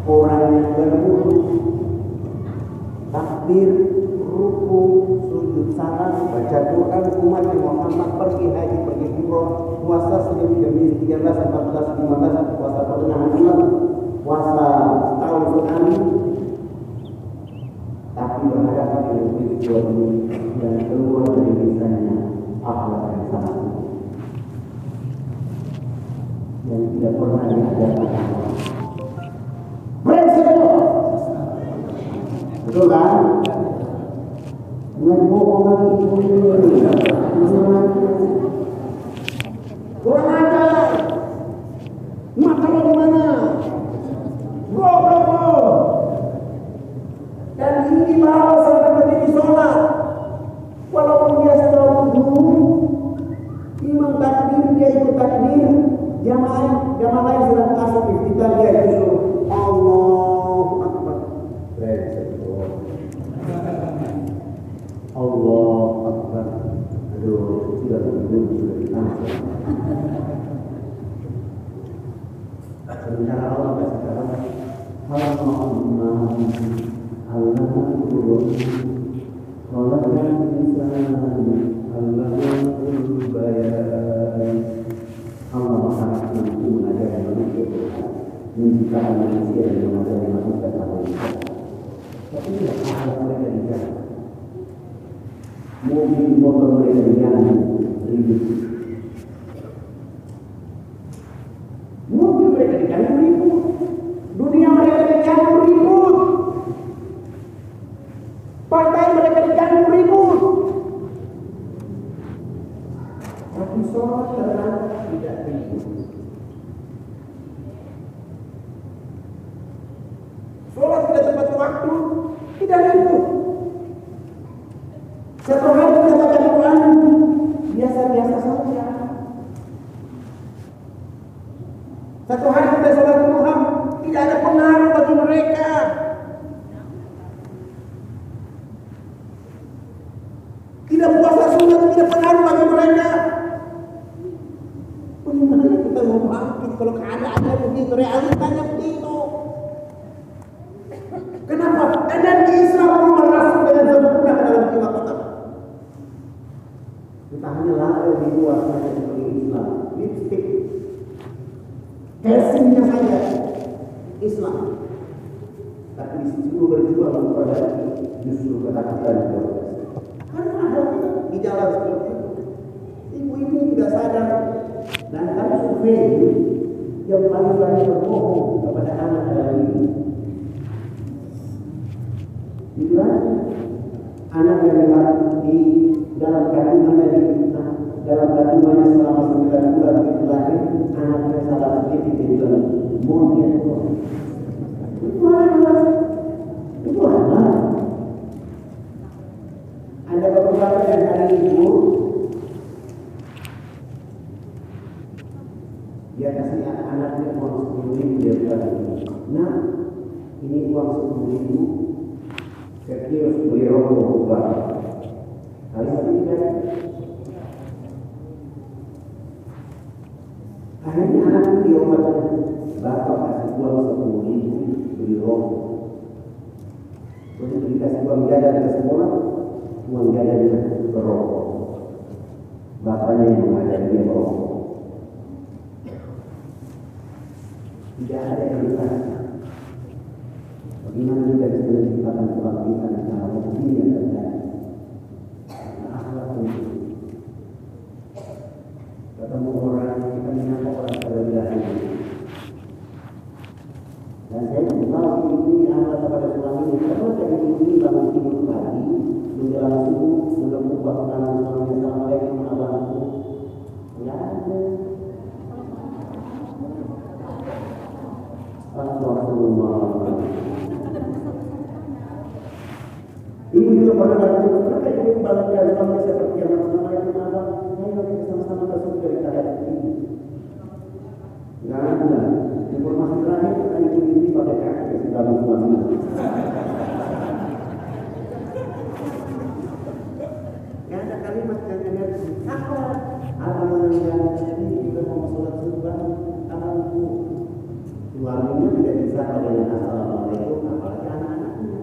orang yang berwudu, takbir, ruku, sujud salat, baca Quran, umat Muhammad pergi haji, pergi umroh, puasa Senin, Kamis, 13, 14, 15, puasa pertengahan bulan, puasa tahun tsunami, tapi berhadapan dengan peristiwa ini dan keluar dari lisannya akhlak yang sangat yang tidak pernah diajarkan. Brengsek itu, betul kan? Dengan bohong lagi kurang ajar. Mata lo di mana? Bro. Dan ini dibawa sampai berdiri sholat. Walaupun dia sudah wudu, imam takbir dia ikut takbir. Jamaah lain sedang masuk kita dia itu Allahu Akbar. Allah Akbar. Aduh, sudah ditahan. Sementara Allah berkata, Allah sangat mampu mengajarkan manusia menciptakan manusia dan mengajari manusia tentang Islam. Tapi tidak akhlak mereka dijaga. Mobil motor mereka dijaga ribut. Mobil tidak rindu. Sholat tidak tepat waktu, tidak rindu. Satu hari kita baca Quran biasa-biasa saja. Satu hari kita sholat duha, tidak ada pengaruh bagi mereka. Tidak puasa sunat, tidak pengaruh bagi mereka. Bagaimana kita mau bangkit kalau keadaannya begitu, realitanya begitu? Kenapa? Energi Islam belum masuk dengan sempurna ke dalam jiwa kita. Kita hanya lahir di luar saja sebagai Islam, lipstick, casingnya saja Islam. Tapi di situ berjuang memperbaiki justru ketakutan kita. Karena ada kita di jalan seperti itu. Ibu-ibu tidak sadar dan kami survei yang paling banyak berbohong kepada anak dalam ini. Dibilang anak yang di dalam kandungannya selama 9 bulan itu lahir, anaknya salah sedikit itu monyet. Itu anak. Ada beberapa yang hari ibu dia kasih anaknya uang 10.000 dia bilang, nah ini uang 10.000 saya harus beli rokok baru. Hari ini kan akhirnya anak diobatkan, bapak kasih uang 10.000 beli rokok. Terus dikasih uang jajan ke sekolah, uang jajannya berrokok. Bapaknya yang mengajar dia merokok. Tidak ada yang dikasih. Bagaimana kita bisa menciptakan kebangkitan kalau ini yang terjadi? Akhlak itu. Ketemu orang, kita menyapa orang terlebih dahulu. Dan saya tahu ini anak kepada suami. Kalau dari ini bangun tidur pagi, menjelang subuh, menepuk tangan suami, assalamualaikum abangku. Ya ada. Rasulullah. Ibu juga pernah berkata, kenapa ibu balikkan suami seperti yang assalamualaikum abang? Saya lagi bersama-sama ke surga di tahap ini. Enggak ada. Informasi terakhir kita ini pakai kaki di dalam suami. Enggak ada kalimat yang energi. Apa? Abang yang ini juga mau sholat subuh, abangku. Suaminya tidak bisa dengan assalamualaikum, apalagi anak-anaknya.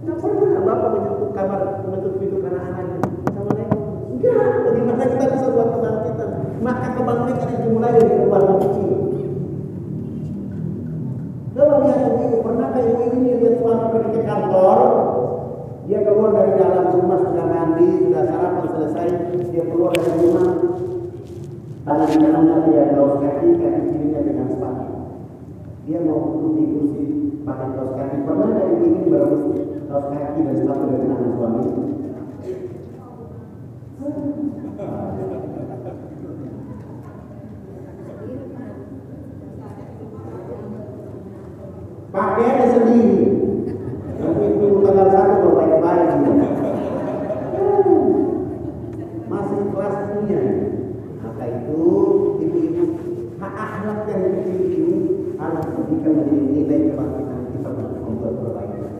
Tidak pernah bapak menyentuh kamar, menutup pintu anak-anaknya. Assalamualaikum. Enggak, bagaimana kita bisa buat kebangkitan? Maka kebangkitan itu dimulai dari keluarga kecil. Kalau lihat ibu, pernahkah ibu ini lihat suami pergi ke kantor? Dia keluar dari dalam rumah, sudah mandi, sudah sarapan selesai, dia keluar dari rumah. Tangan kanannya dia kaos kaki, kaki kirinya dengan sepatu. Dia mau duduk di kursi pakai kaos kaki. Pernah dari ini berebut kaos kaki dan sepatu dari tangan suami? Pakaiannya sendiri. Tapi itu tanggal 1 berbaik-baik juga. Masih kelas dunia. Maka itu ibu-ibu hak akhlak yang kecil ini harus dijadikan menjadi nilai kebangkitan kita untuk perbaikan.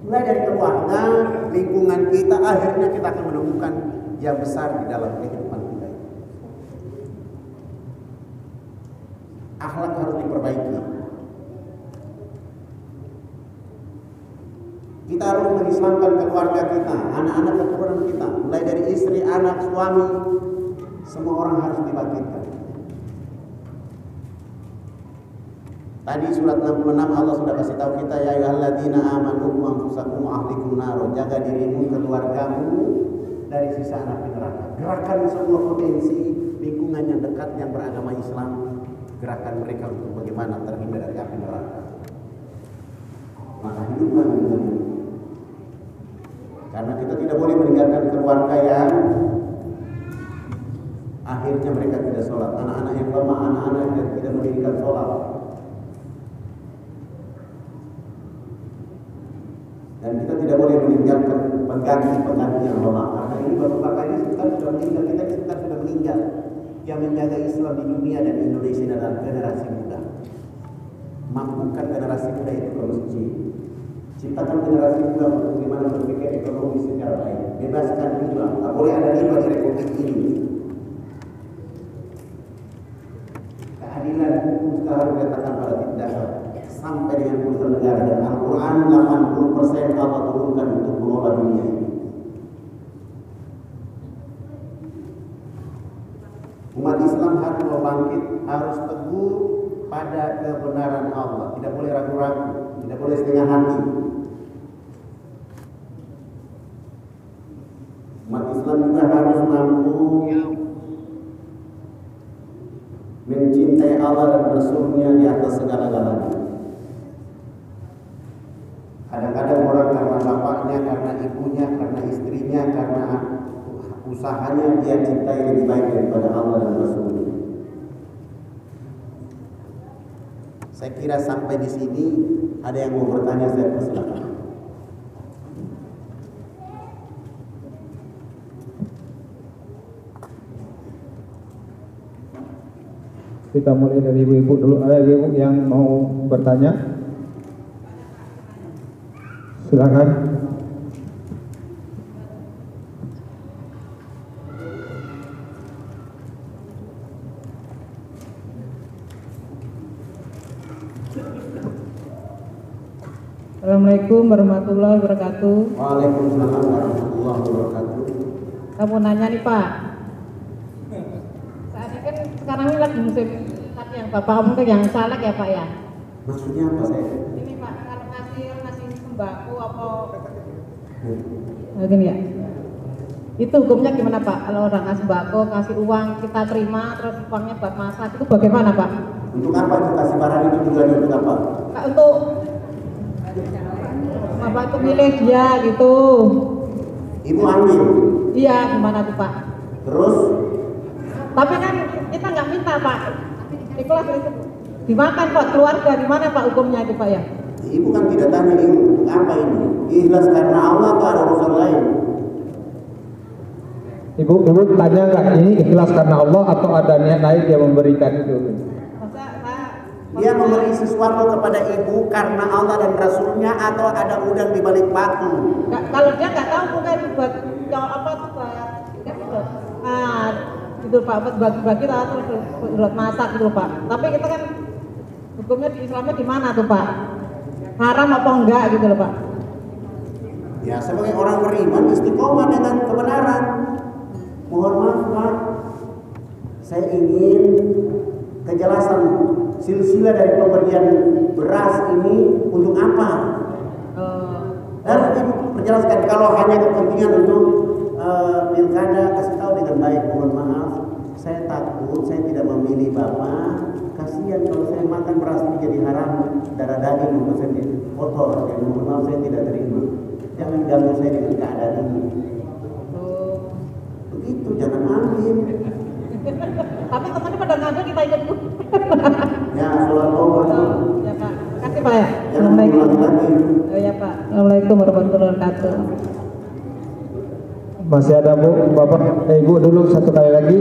Mulai dari keluarga, lingkungan kita, akhirnya kita akan menemukan yang besar di dalam kehidupan kita. Akhlak harus diperbaiki. Kita harus mengislamkan keluarga kita, anak-anak keturunan kita, mulai dari istri, anak, suami, semua orang harus dibangkitkan. Tadi surat 66 Allah sudah kasih tahu kita, ya ayyuhalladzina amanu qu anfusakum wa ahlikum nar, jaga dirimu, keluargamu dari sisa api neraka. Gerakan semua potensi lingkungan yang dekat yang beragama Islam, gerakan mereka untuk bagaimana terhindar dari api neraka. Maka hiduplah dengan ini. Karena kita tidak boleh meninggalkan keluarga yang akhirnya mereka tidak sholat. Anak-anak yang lemah, anak-anak yang tidak mendirikan sholat. Dan kita tidak boleh meninggalkan pengganti yang lemah. Karena ini bapak-bapak ini sebentar sudah meninggal, kita ini sebentar sudah meninggal. Yang menjaga Islam di dunia dan Indonesia adalah generasi muda. Mampukan generasi muda itu ke masjid. Ciptakan generasi muda untuk bagaimana berpikir ekonomi secara baik. Bebaskan riba, tak boleh ada riba di republik ini. Keadilan hukum sekarang dikatakan pada tindakan sampai dengan putusan negara, dan Al-Quran 80% Allah turunkan untuk mengolah dunia ini. Umat Islam harus bangkit, harus teguh pada kebenaran Allah. Tidak boleh ragu-ragu, tidak boleh setengah hati. Umat Islam juga harus mampu mencintai Allah dan Rasul-Nya di atas segala-galanya. Kadang-kadang orang karena bapaknya, karena ibunya, karena istrinya, karena usahanya dia cintai lebih baik daripada Allah dan Rasul-Nya. Saya kira sampai di sini ada yang mau bertanya, saya persilakan. Kita mulai dari ibu-ibu dulu. Ada ibu yang mau bertanya? Silakan. Assalamualaikum warahmatullahi wabarakatuh. Waalaikumsalam warahmatullahi wabarakatuh. Kamu nanya nih Pak. Saat ini kan sekarang ini lagi musim yang Bapak omongkan yang salak ya Pak ya. Maksudnya apa saya? Ini Pak, kalau ngasih sembako apa gini ya. Itu hukumnya gimana Pak? Kalau orang ngasih sembako, kasih uang, kita terima, terus uangnya buat masak, itu bagaimana Pak? Untuk apa itu kasih barang itu tujuannya untuk apa? Pak, untuk apa itu milih dia gitu. Ibu ambil. Iya, gimana tuh Pak? Terus? Tapi kan kita nggak minta Pak. Ikhlas itu dimakan Pak, keluarga gimana Pak hukumnya itu Pak ya? Ibu kan tidak tanya ibu apa ini? Ikhlas karena Allah atau ada urusan lain? Ibu tanya nggak ini ikhlas karena Allah atau ada niat lain dia memberikan itu? Dia memberi sesuatu kepada ibu karena Allah dan Rasulnya atau ada udang di balik batu? Kalau dia nggak tahu mungkin buat apa tuh buat gitu Pak, buat bagi-bagi atau buat masak gitu Pak. Tapi kita kan hukumnya di Islamnya di mana tuh Pak? Haram apa enggak gitu loh Pak? Ya sebagai orang beriman istiqomah dengan kebenaran. Mohon maaf Pak, saya ingin kejelasan silsilah dari pemberian beras ini untuk apa? Harus ibu perjelaskan. Kalau hanya kepentingan untuk pilkada, kasih tahu dengan baik. Mohon maaf, saya takut, saya tidak memilih bapak. Kasihan kalau saya makan beras ini jadi haram, darah daging untuk saya kotor. Jadi mohon maaf, saya tidak terima. Jangan ganggu saya dengan keadaan ini. Begitu, jangan ambil. Tapi temannya pada ngambil kita ikut. Ya, sholat Allah. Ya Pak, kasih Pak ya. Jangan ulangi lagi. Oh ya Pak. Assalamualaikum warahmatullahi wabarakatuh. Masih ada Bu, Bapak, Ibu dulu satu kali lagi.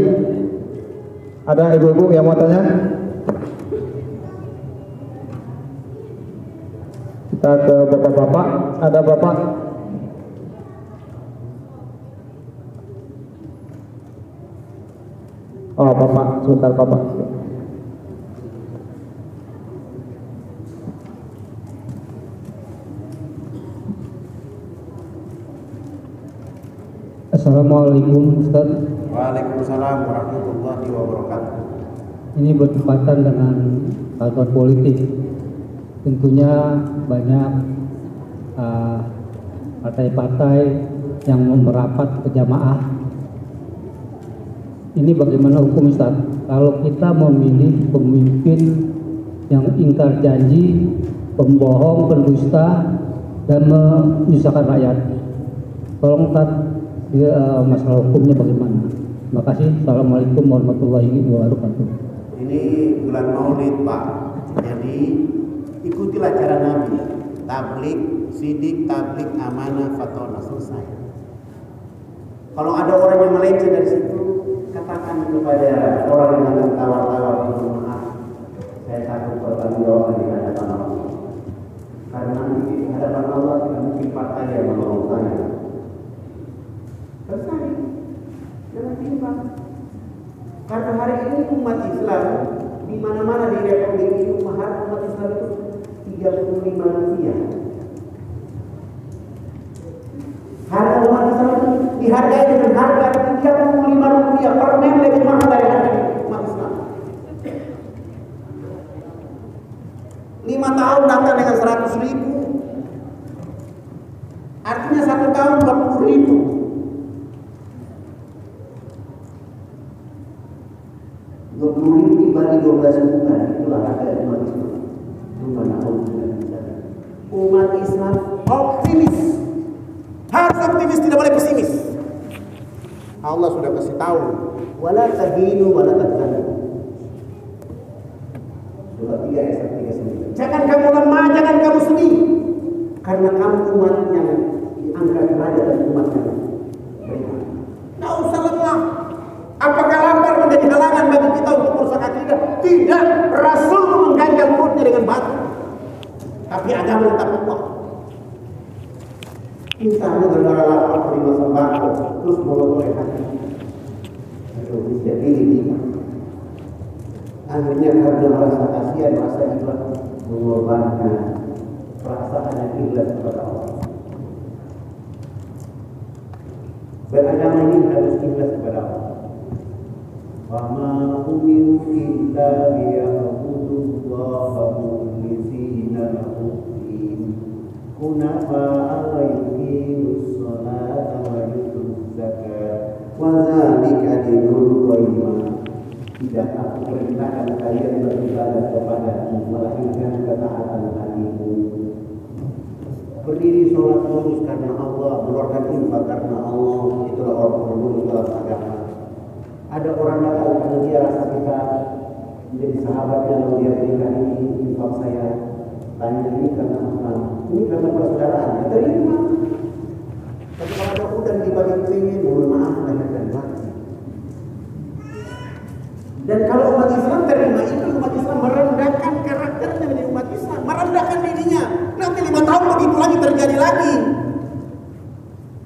Ada ibu-ibu yang mau tanya? Kita ke Bapak-bapak. Ada Bapak? Oh Bapak, sebentar Bapak. Assalamualaikum Ustaz. Waalaikumsalam warahmatullahi wabarakatuh. Ini bertepatan dengan tahun politik. Tentunya banyak partai-partai yang merapat ke jamaah. Ini bagaimana hukum Ustaz? Kalau kita memilih pemimpin yang ingkar janji, pembohong, pendusta, dan menyusahkan rakyat. Tolong Ustaz, masalah hukumnya bagaimana? Terima kasih. Assalamualaikum warahmatullahi wabarakatuh. Ini bulan Maulid, Pak. Jadi ikutilah cara Nabi. Tablik, sidik, tablik, amanah, fatona, selesai. Kalau ada orang yang melenceng dari situ, katakan kepada orang yang akan tawar-tawar, maaf, saya takut bertanggung di hadapan Allah. Karena di hadapan Allah tidak mungkin partai yang menolong saya. Selesai. Jangan timbang. Karena hari ini umat Islam di mana-mana di Republik ini umat Islam itu 35 rupiah. Harga umat Islam itu dihargai dengan harga 35 rupiah per men, lebih mahal dari harga umat Islam. 5 tahun datang dengan 100.000, artinya 1 tahun 40.000. 20.000 dibagi 12 bulan, itulah harga umat Islam. Umat Islam optimis, harus optimis, tidak boleh pesimis. Allah sudah kasih tahu, wala tahinu wala tahzanu. Surah 3 ayat 39. Jangan kamu lemah, jangan kamu sedih, karena kamu umat yang diangkat raja dan umat yang beriman. Tidak usah lemah. Apakah lapar menjadi halangan bagi kita untuk merusak akidah? Tidak. Rasul mengganjal perutnya dengan batu, tapi agama tetap kuat. Kita negara lapar terima sembako, terus boleh hati. Aduh, jadi ini. Akhirnya karena merasa kasihan, merasa ikhlas, mengorbankan perasaan yang ikhlas kepada Allah. Beragama ini harus ikhlas kepada Allah. وَمَا أُمِرُوا إِلَّا لِيَعْبُدُوا اللَّهَ مُخْلِصِينَ لَهُ الدِّينَ حُنَفَاءَ وَيُقِيمُوا الصَّلَاةَ وَيُؤْتُوا الزَّكَاةَ وَذَلِكَ دِينُ الْقَيِّمَةِ. Tidak aku perintahkan kalian beribadah kepadaku melainkan ketaatan hatimu. Berdiri sholat lurus karena Allah, mengeluarkan infak karena Allah, itulah orang lurus dalam agama. Ada orang datang karena dia rasa kita menjadi sahabatnya, lalu dia berikan ini infak saya, tanya ini karena apa? Ini karena persaudaraan, ya terima. Tapi kalau ada udang dibagi pingin, mohon maaf dan mati. Dan kalau umat Islam terima itu, umat Islam merendahkan karakternya menjadi umat Islam, merendahkan dirinya. Nanti 5 tahun begitu lagi terjadi lagi.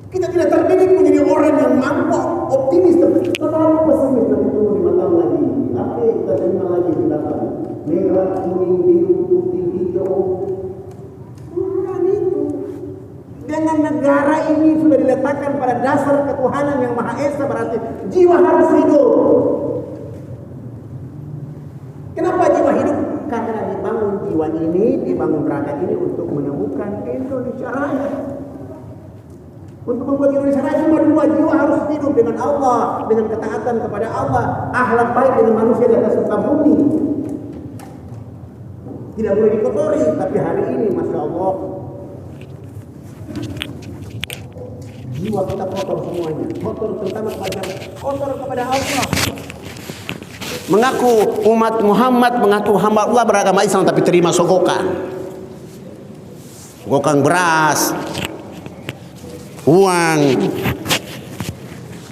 Kita tidak terdidik menjadi orang yang mampu, optimis, terlalu pesimis. Nanti tunggu 5 tahun lagi, apa kita terima lagi di belakang? Merah, kuning, biru, putih, hijau. Bukan itu. Dengan negara ini sudah diletakkan pada dasar ketuhanan yang Maha Esa, berarti jiwa harus hidup. Kenapa jiwa hidup? Karena dibangun jiwa ini, dibangun raga ini untuk menemukan Indonesia Raya. Untuk membuat Indonesia Raya cuma 2 jiwa harus hidup dengan Allah, dengan ketaatan kepada Allah, akhlak baik dengan manusia di atas muka bumi. Tidak boleh dikotori, tapi hari ini Masya Allah jiwa kita kotor semuanya, kotor terutama kepada Allah. Mengaku umat Muhammad, mengaku hamba Allah, beragama Islam, tapi terima sogokan beras, uang,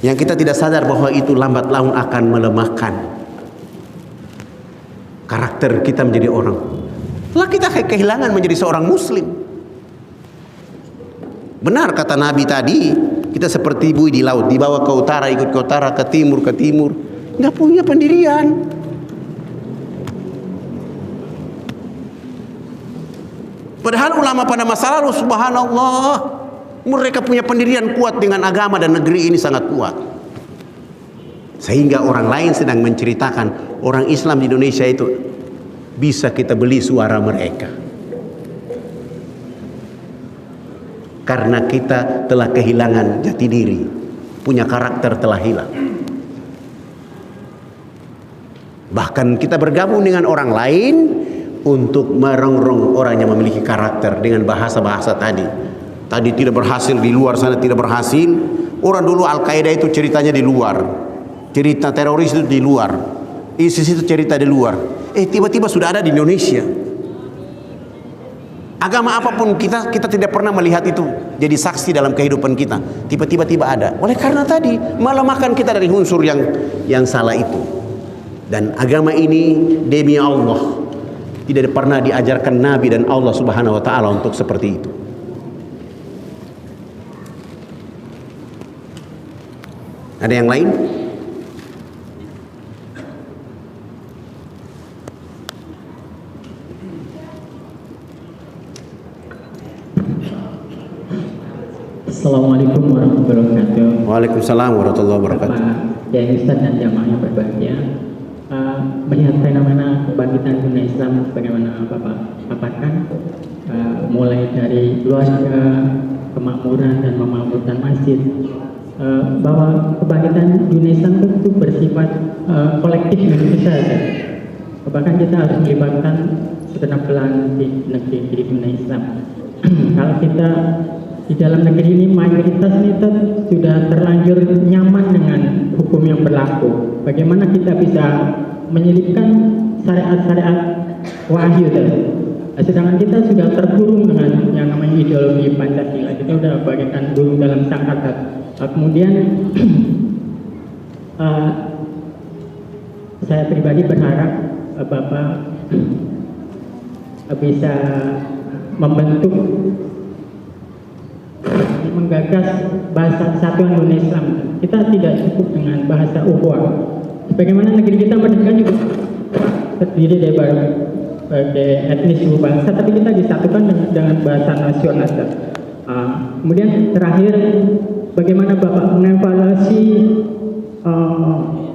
yang kita tidak sadar bahwa itu lambat laun akan melemahkan karakter kita menjadi orang. Setelah kita kehilangan menjadi seorang muslim. Benar kata Nabi tadi, kita seperti buih di laut, dibawa ke utara ikut ke utara, ke timur, nggak punya pendirian. Padahal ulama pada masa lalu, subhanallah, mereka punya pendirian kuat dengan agama dan negeri ini sangat kuat. Sehingga orang lain sedang menceritakan orang Islam di Indonesia itu bisa kita beli suara mereka. Karena kita telah kehilangan jati diri, punya karakter telah hilang. Bahkan kita bergabung dengan orang lain untuk merongrong orang yang memiliki karakter dengan bahasa-bahasa tadi. Tadi tidak berhasil di luar sana, tidak berhasil. Orang dulu Al-Qaeda itu ceritanya di luar. cerita teroris itu di luar, ISIS itu cerita di luar. Tiba-tiba sudah ada di Indonesia. Agama apapun kita tidak pernah melihat itu jadi saksi dalam kehidupan kita. Tiba-tiba ada. Oleh karena tadi melemahkan kita dari unsur yang salah itu. Dan agama ini demi Allah tidak pernah diajarkan Nabi dan Allah Subhanahu wa taala untuk seperti itu. Ada yang lain? Assalamualaikum warahmatullahi wabarakatuh. Waalaikumsalam warahmatullahi wabarakatuh. Bapak Kiai Ustadz dan jamaah yang berbahagia, melihat fenomena kebangkitan dunia Islam bagaimana Bapak paparkan, mulai dari keluarga, kemakmuran dan memakmurkan masjid, bahwa kebangkitan dunia Islam itu bersifat kolektif Indonesia. Bahkan kita harus melibatkan segenap belahan negeri di dunia Islam. Kalau kita di dalam negeri ini mayoritas kita sudah terlanjur nyaman dengan hukum yang berlaku. Bagaimana kita bisa menyelipkan syariat-syariat wahyu tadi? Sedangkan kita sudah terkurung dengan yang namanya ideologi Pancasila. Kita sudah bagaikan burung dalam sangkar. Kemudian saya pribadi berharap Bapak bisa membentuk, menggagas bahasa kesatuan dunia Islam. Kita tidak cukup dengan bahasa ukhuwah. Bagaimana negeri kita merdeka juga terdiri dari berbagai etnis suku bangsa, tapi kita disatukan dengan bahasa nasional. Kemudian terakhir, bagaimana Bapak mengevaluasi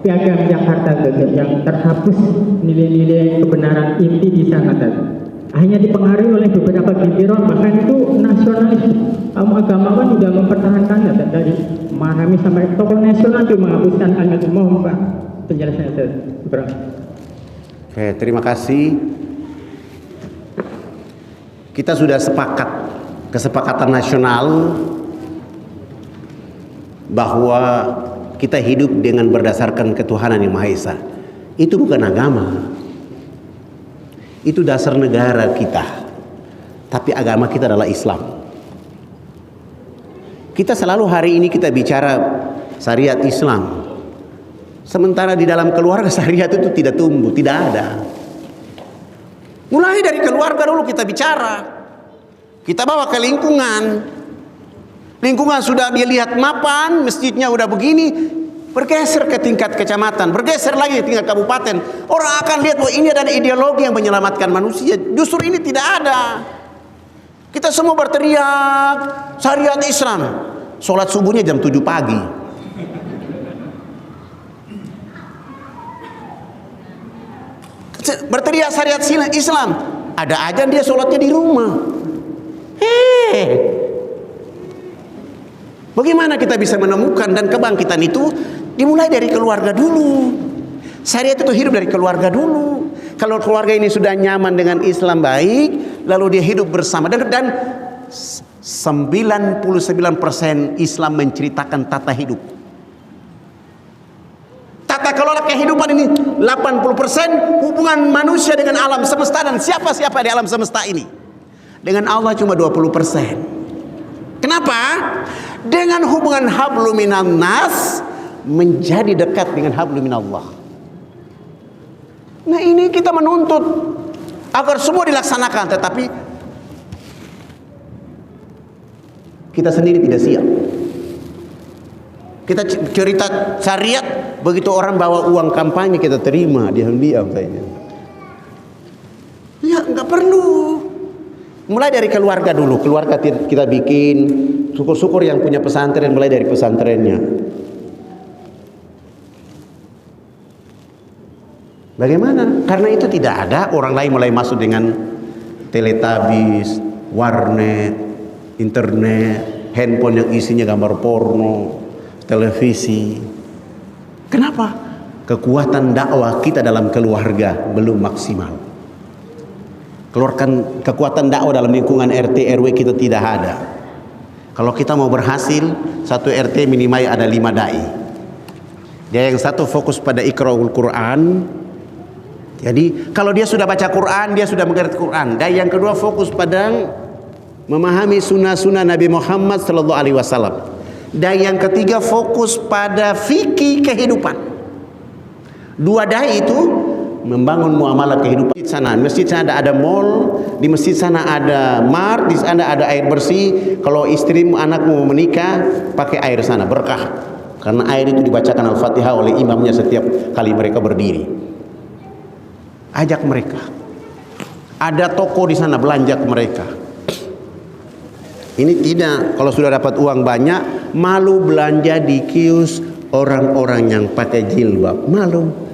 Piagam Jakarta yang terhapus nilai-nilai kebenaran inti di sana tadi? Hanya dipengaruhi oleh beberapa giliran, bahkan itu nasionalis. Kamu agamawan juga mempertahankannya dari memahami sampai tokoh nasional itu menghapuskan kalimat umum. Pak, penjelasannya saya. Oke, terima kasih. Kita sudah sepakat, kesepakatan nasional bahwa kita hidup dengan berdasarkan ketuhanan yang Maha Esa. Itu bukan agama. Itu dasar negara kita. Tapi agama kita adalah Islam. Kita selalu hari ini kita bicara syariat Islam. Sementara di dalam keluarga syariat itu tidak tumbuh, tidak ada. Mulai dari keluarga dulu kita bicara. Kita bawa ke lingkungan. Lingkungan sudah dia lihat mapan, masjidnya udah begini, bergeser ke tingkat kecamatan, bergeser lagi ke tingkat kabupaten. Orang akan lihat bahwa ini ada ideologi yang menyelamatkan manusia. Justru ini tidak ada. Kita semua berteriak syariat Islam. Sholat subuhnya jam 7 pagi. Berteriak syariat Islam. Ada aja dia sholatnya di rumah. Bagaimana kita bisa menemukan, dan kebangkitan itu dimulai dari keluarga dulu. Syariat itu hidup dari keluarga dulu. Kalau keluarga ini sudah nyaman dengan Islam baik, lalu dia hidup bersama, dan 99% Islam menceritakan tata hidup. Tata kelola kehidupan ini 80% hubungan manusia dengan alam semesta dan siapa-siapa di alam semesta ini. Dengan Allah cuma 20%. Kenapa? Dengan hubungan hablum minan nas menjadi dekat dengan hablum minallah. Nah, ini kita menuntut agar semua dilaksanakan, tetapi kita sendiri tidak siap. Kita cerita syariat, begitu orang bawa uang kampanye kita terima diam-diam saja. Ya, nggak perlu. Mulai dari keluarga dulu. Keluarga kita bikin, syukur-syukur yang punya pesantren mulai dari pesantrennya. Bagaimana? Karena itu tidak ada, orang lain mulai masuk dengan teletabis, warnet, internet, handphone yang isinya gambar porno, televisi. Kenapa? Kekuatan dakwah kita dalam keluarga belum maksimal. Keluarkan kekuatan dakwah dalam lingkungan RT RW kita tidak ada. Kalau kita mau berhasil, satu RT minimal ada 5 dai. Dia yang satu fokus pada iqra'ul Quran. Jadi kalau dia sudah baca Quran, dia sudah mengerti Quran. Dan yang kedua fokus pada memahami sunnah-sunnah Nabi Muhammad sallallahu alaihi wasallam. Dan yang ketiga fokus pada fikih kehidupan. Dua dai itu membangun muamalah kehidupan. Di sana, masjid sana ada mall, di masjid sana ada mart, di sana ada air bersih. Kalau istrimu, anakmu mau menikah, pakai air sana, berkah. Karena air itu dibacakan Al-Fatihah oleh imamnya setiap kali mereka berdiri. Ajak mereka. Ada toko di sana, belanja ke mereka. Ini tidak, kalau sudah dapat uang banyak, malu belanja di kios orang-orang yang pakai jilbab. Malu.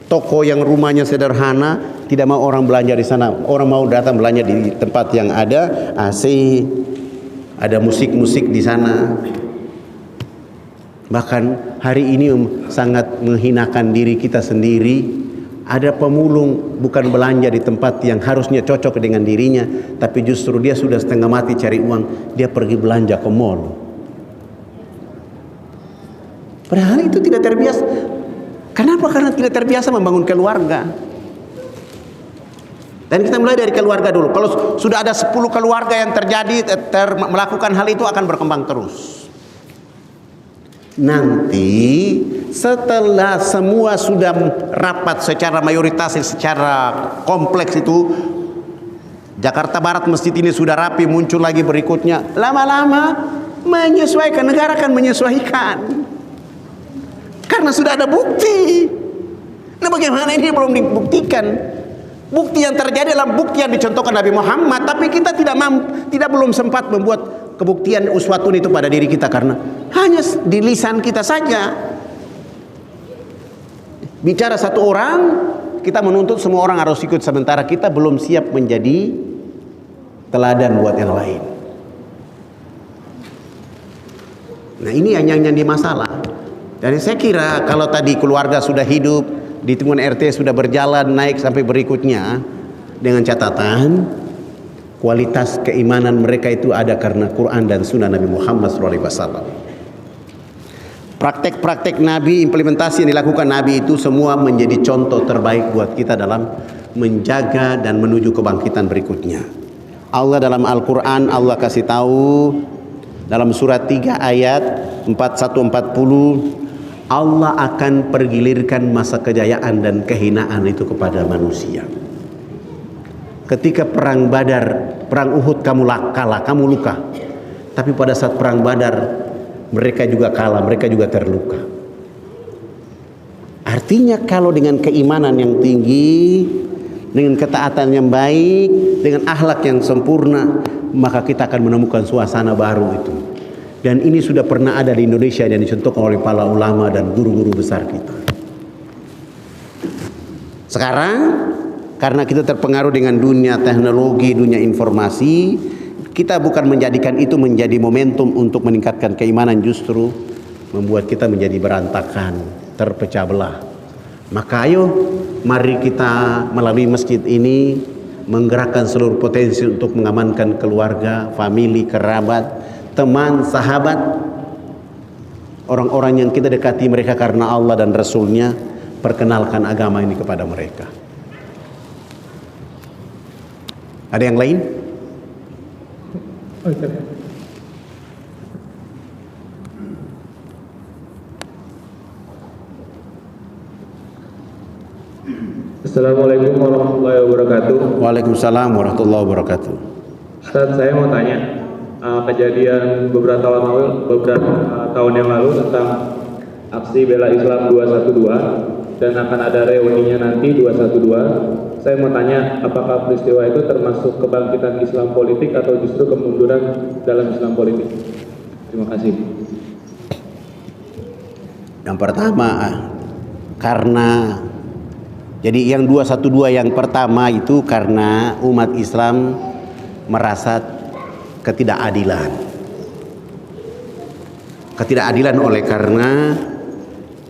Toko yang rumahnya sederhana, tidak mau orang belanja di sana. Orang mau datang belanja di tempat yang ada AC, ada musik-musik di sana. Bahkan hari ini sangat menghinakan diri kita sendiri. Ada pemulung bukan belanja di tempat yang harusnya cocok dengan dirinya, tapi justru dia sudah setengah mati cari uang, dia pergi belanja ke mall. Padahal itu tidak terbiasa. Kenapa? Karena tidak terbiasa membangun keluarga. Dan kita mulai dari keluarga dulu. Kalau sudah ada 10 keluarga yang terjadi melakukan hal itu, akan berkembang terus. Nanti setelah semua sudah rapat secara mayoritas, secara kompleks itu, Jakarta Barat masjid ini sudah rapi, muncul lagi berikutnya. Lama-lama menyesuaikan, negara akan menyesuaikan. Karena sudah ada bukti. Nah, bagaimana ini belum dibuktikan? Bukti yang terjadi adalah bukti yang dicontohkan Nabi Muhammad, tapi kita belum sempat membuat kebuktian uswatun itu pada diri kita, karena hanya di lisan kita saja. Bicara satu orang, kita menuntut semua orang harus ikut, sementara kita belum siap menjadi teladan buat yang lain. Nah, ini yang jadi masalah. Dan saya kira kalau tadi keluarga sudah hidup, di lingkungan RT sudah berjalan naik sampai berikutnya, dengan catatan kualitas keimanan mereka itu ada karena Quran dan Sunnah Nabi Muhammad SAW. Praktek-praktek Nabi, implementasi yang dilakukan Nabi itu semua menjadi contoh terbaik buat kita dalam menjaga dan menuju kebangkitan berikutnya. Allah dalam Al-Quran, Allah kasih tahu dalam surat 3 ayat 41-40, Allah akan pergilirkan masa kejayaan dan kehinaan itu kepada manusia. Ketika perang Badar, perang Uhud kamu kalah, kamu luka. Tapi pada saat perang Badar, mereka juga kalah, mereka juga terluka. Artinya kalau dengan keimanan yang tinggi, dengan ketaatan yang baik, dengan akhlak yang sempurna, maka kita akan menemukan suasana baru itu. Dan ini sudah pernah ada di Indonesia dan dicontohkan oleh para ulama dan guru-guru besar kita. Sekarang karena kita terpengaruh dengan dunia teknologi, dunia informasi, kita bukan menjadikan itu menjadi momentum untuk meningkatkan keimanan, justru membuat kita menjadi berantakan, terpecah belah. Maka ayo, mari kita melalui masjid ini menggerakkan seluruh potensi untuk mengamankan keluarga, famili, kerabat, teman, sahabat, orang-orang yang kita dekati mereka karena Allah dan Rasulnya. Perkenalkan agama ini kepada mereka. Ada yang lain? Assalamualaikum warahmatullahi wabarakatuh. Waalaikumsalam warahmatullahi wabarakatuh. Ustaz, saya mau tanya kejadian beberapa tahun yang lalu tentang aksi bela Islam 212 dan akan ada reuninya nanti 212. Saya mau tanya, apakah peristiwa itu termasuk kebangkitan Islam politik atau justru kemunduran dalam Islam politik? Terima kasih. Yang pertama, karena jadi yang 212 yang pertama itu karena umat Islam merasa ketidakadilan. Ketidakadilan oleh karena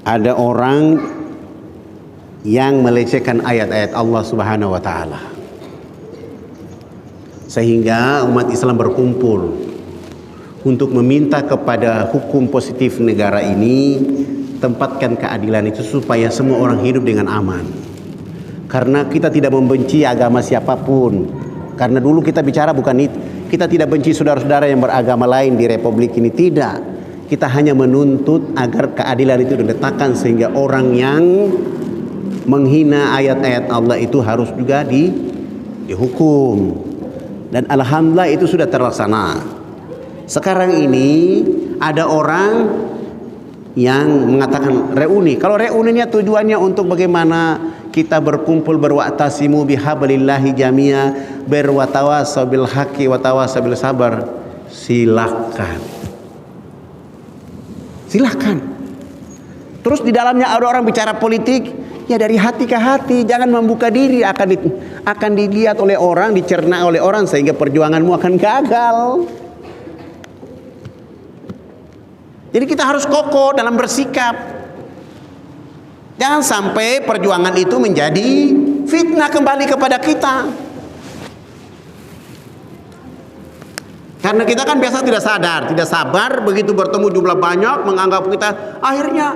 ada orang yang melecehkan ayat-ayat Allah Subhanahu wa taala. Sehingga umat Islam berkumpul untuk meminta kepada hukum positif negara ini, tempatkan keadilan itu supaya semua orang hidup dengan aman. Karena kita tidak membenci agama siapapun. Karena dulu kita bicara bukan itu. Kita tidak benci saudara-saudara yang beragama lain di republik ini, tidak. Kita hanya menuntut agar keadilan itu diletakkan sehingga orang yang menghina ayat-ayat Allah itu harus juga dihukum. Dan alhamdulillah itu sudah terlaksana. Sekarang ini ada orang yang mengatakan reuni. Kalau reuninya tujuannya untuk bagaimana kita berkumpul berwa'tasimu bihablillahi jami'a, berwatawasaw bil haqqi watawasaw bil sabar, silakan. Silakan. Terus di dalamnya ada orang bicara politik, ya dari hati ke hati, jangan membuka diri, akan dilihat oleh orang, dicerna oleh orang sehingga perjuanganmu akan gagal. Jadi kita harus kokoh dalam bersikap. Jangan sampai perjuangan itu menjadi fitnah kembali kepada kita. Karena kita kan biasa tidak sadar, tidak sabar, begitu bertemu jumlah banyak menganggap kita, akhirnya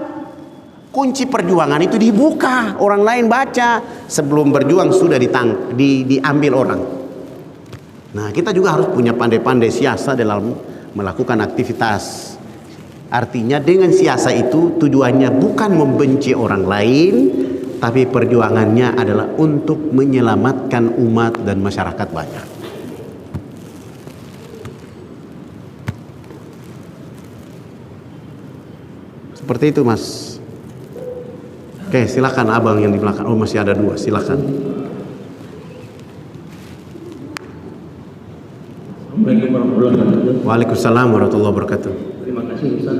kunci perjuangan itu dibuka, orang lain baca, sebelum berjuang sudah diambil orang. Nah, kita juga harus punya pandai-pandai siasat dalam melakukan aktivitas. Artinya dengan siasat itu tujuannya bukan membenci orang lain, tapi perjuangannya adalah untuk menyelamatkan umat dan masyarakat banyak. Seperti itu, Mas. Oke, silakan abang yang di belakang. Oh, masih ada dua, silakan. Assalamualaikum warahmatullahi wabarakatuh. Waalaikumsalam warahmatullahi wabarakatuh. Terima kasih Ustaz.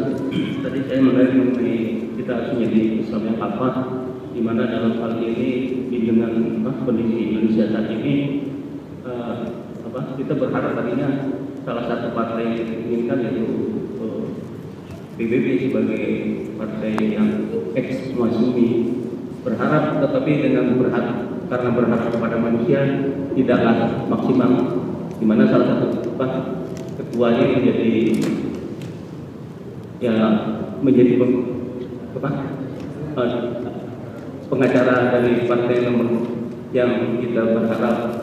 Tadi saya mengenai kita harus menjadi Islam yang apa, di mana dalam hal ini dengan kondisi Indonesia saat ini kita berharap tadinya salah satu partai yang diinginkan yaitu PBB sebagai partai yang ex-Masyumi berharap, tetapi dengan berharap karena berharap kepada manusia tidaklah maksimal, di mana salah satu ketuanya menjadi pengacara dari partai yang kita berharap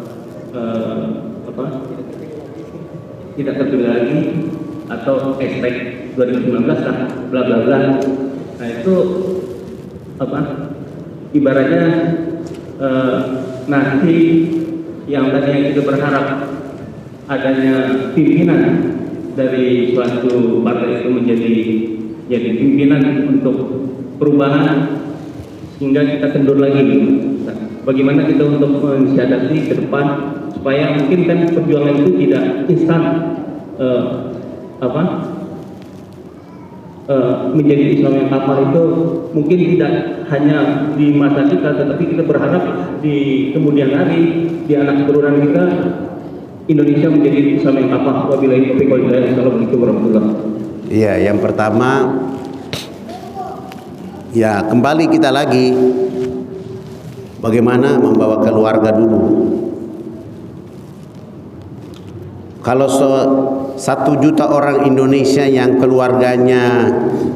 tidak terpilih lagi atau hashtag 2019 lah bla bla bla. Nah itu ibaratnya nanti yang tadinya kita berharap adanya pimpinan dari suatu partai itu jadi pimpinan untuk perubahan, sehingga kita kendur lagi. Nah, bagaimana kita untuk mensiasati ke depan supaya mungkin kan perjuangan itu tidak instan menjadi Islam yang kapal itu mungkin tidak hanya di masa kita, tetapi kita berharap di kemudian hari di anak keturunan kita Indonesia menjadi Islam yang kapal. Wabillahi taufiq wal hidayah. Assalamualaikum warahmatullahi wabarakatuh. Iya, yang pertama ya kembali kita lagi bagaimana membawa keluarga dulu. Kalau 1 juta orang Indonesia yang keluarganya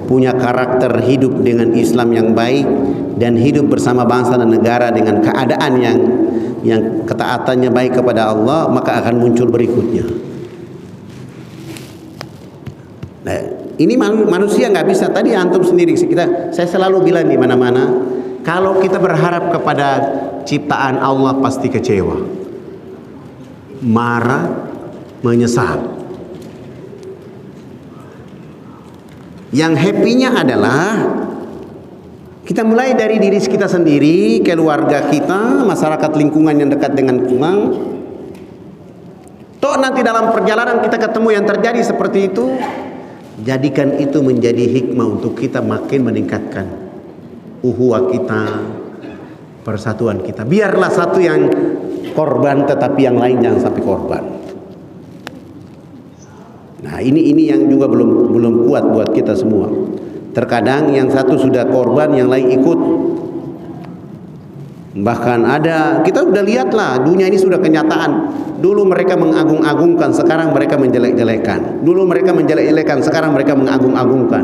punya karakter hidup dengan Islam yang baik dan hidup bersama bangsa dan negara dengan keadaan yang ketaatannya baik kepada Allah, maka akan muncul berikutnya. Nah, ini manusia nggak bisa. Tadi antum sendiri, saya selalu bilang di mana-mana, kalau kita berharap kepada ciptaan Allah pasti kecewa, marah, menyesal. Yang happy-nya adalah kita mulai dari diri kita sendiri, keluarga kita, masyarakat lingkungan yang dekat dengan kita. Toh nanti dalam perjalanan kita ketemu yang terjadi seperti itu, jadikan itu menjadi hikmah untuk kita makin meningkatkan uhuwah kita, persatuan kita. Biarlah satu yang korban, tetapi yang lain jangan sampai korban. Nah, ini yang juga belum kuat buat kita semua. Terkadang yang satu sudah korban, yang lain ikut. Bahkan ada, kita udah lihatlah, dunia ini sudah kenyataan. Dulu mereka mengagung-agungkan, sekarang mereka menjelek-jelekan. Dulu mereka menjelek-jelekan, sekarang mereka mengagung-agungkan.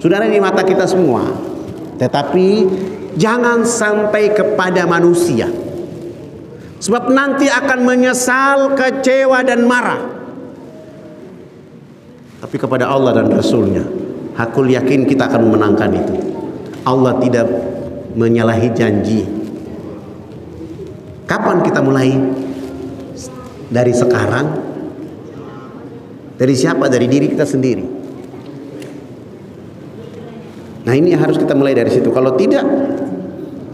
Sudah ada di mata kita semua. Tetapi jangan sampai kepada manusia, sebab nanti akan menyesal, kecewa dan marah. Tapi kepada Allah dan Rasulnya, aku yakin kita akan memenangkan itu. Allah tidak menyalahi janji. Kapan kita mulai? Dari sekarang. Dari siapa? Dari diri kita sendiri. Nah, ini harus kita mulai dari situ. Kalau tidak,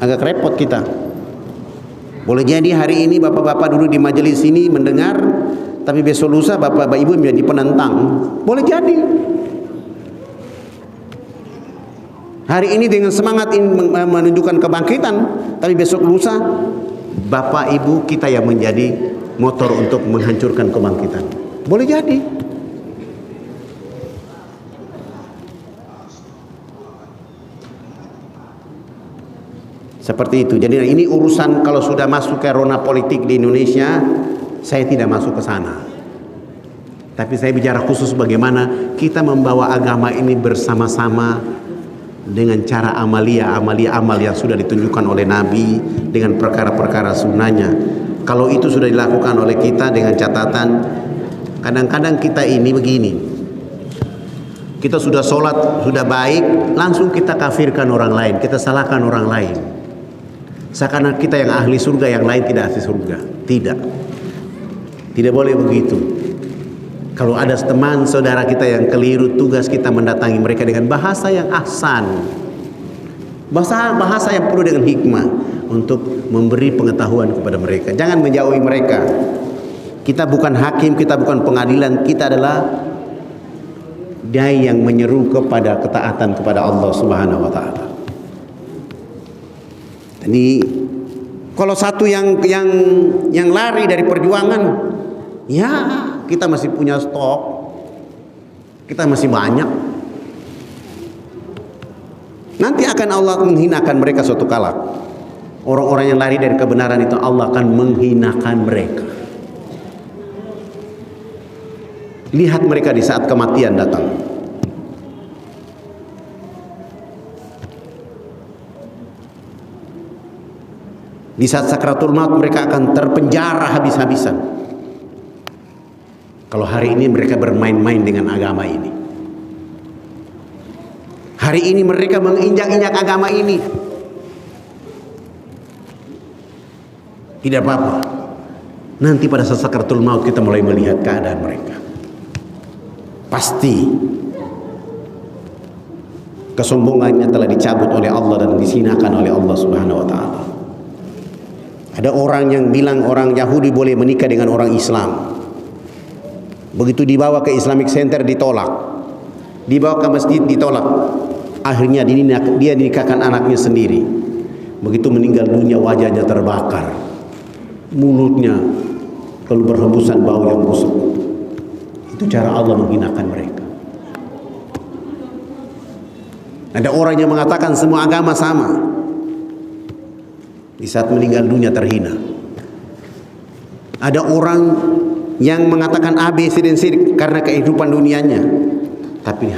agak repot kita. Boleh jadi hari ini bapak-bapak duduk di majelis ini mendengar, tapi besok lusa bapak-bapak ibu menjadi penentang. Boleh jadi. Hari ini dengan semangat menunjukkan kebangkitan, tapi besok lusa bapak ibu kita yang menjadi motor untuk menghancurkan kebangkitan. Boleh jadi. Seperti itu. Jadi ini urusan, kalau sudah masuk ke ranah politik di Indonesia, saya tidak masuk ke sana. Tapi saya bicara khusus bagaimana kita membawa agama ini bersama-sama dengan cara amalia amal yang sudah ditunjukkan oleh Nabi, dengan perkara-perkara sunnahnya. Kalau itu sudah dilakukan oleh kita dengan catatan, kadang-kadang kita ini begini, kita sudah sholat, sudah baik, langsung kita kafirkan orang lain, kita salahkan orang lain. Seakan kita yang ahli surga, yang lain tidak ahli surga. Tidak boleh begitu. Kalau ada teman saudara kita yang keliru, tugas kita mendatangi mereka dengan bahasa yang ahsan, bahasa yang penuh dengan hikmah, untuk memberi pengetahuan kepada mereka. Jangan menjauhi mereka. Kita bukan hakim, kita bukan pengadilan, kita adalah dai yang menyeru kepada ketaatan kepada Allah Subhanahu wa taala. Jadi kalau satu yang lari dari perjuangan, ya kita masih punya stok, kita masih banyak. Nanti akan Allah menghinakan mereka suatu kala. Orang-orang yang lari dari kebenaran itu Allah akan menghinakan mereka. Lihat mereka di saat kematian datang. Di saat sakratul maut mereka akan terpenjara habis-habisan. Kalau hari ini mereka bermain-main dengan agama ini, hari ini mereka menginjak-injak agama ini, tidak apa-apa. Nanti pada saat sakratul maut kita mulai melihat keadaan mereka. Pasti kesombongannya telah dicabut oleh Allah dan disinakan oleh Allah Subhanahu wa taala. Ada orang yang bilang orang Yahudi boleh menikah dengan orang Islam. Begitu dibawa ke Islamic Center ditolak, dibawa ke masjid ditolak. Akhirnya dia nikahkan anaknya sendiri. Begitu meninggal dunia wajahnya terbakar, mulutnya kalau berhembusan bau yang busuk. Itu cara Allah menghinakan mereka. Ada orang yang mengatakan semua agama sama, di saat meninggal dunia terhina. Ada orang yang mengatakan A, B, C, dan C karena kehidupan dunianya, tapi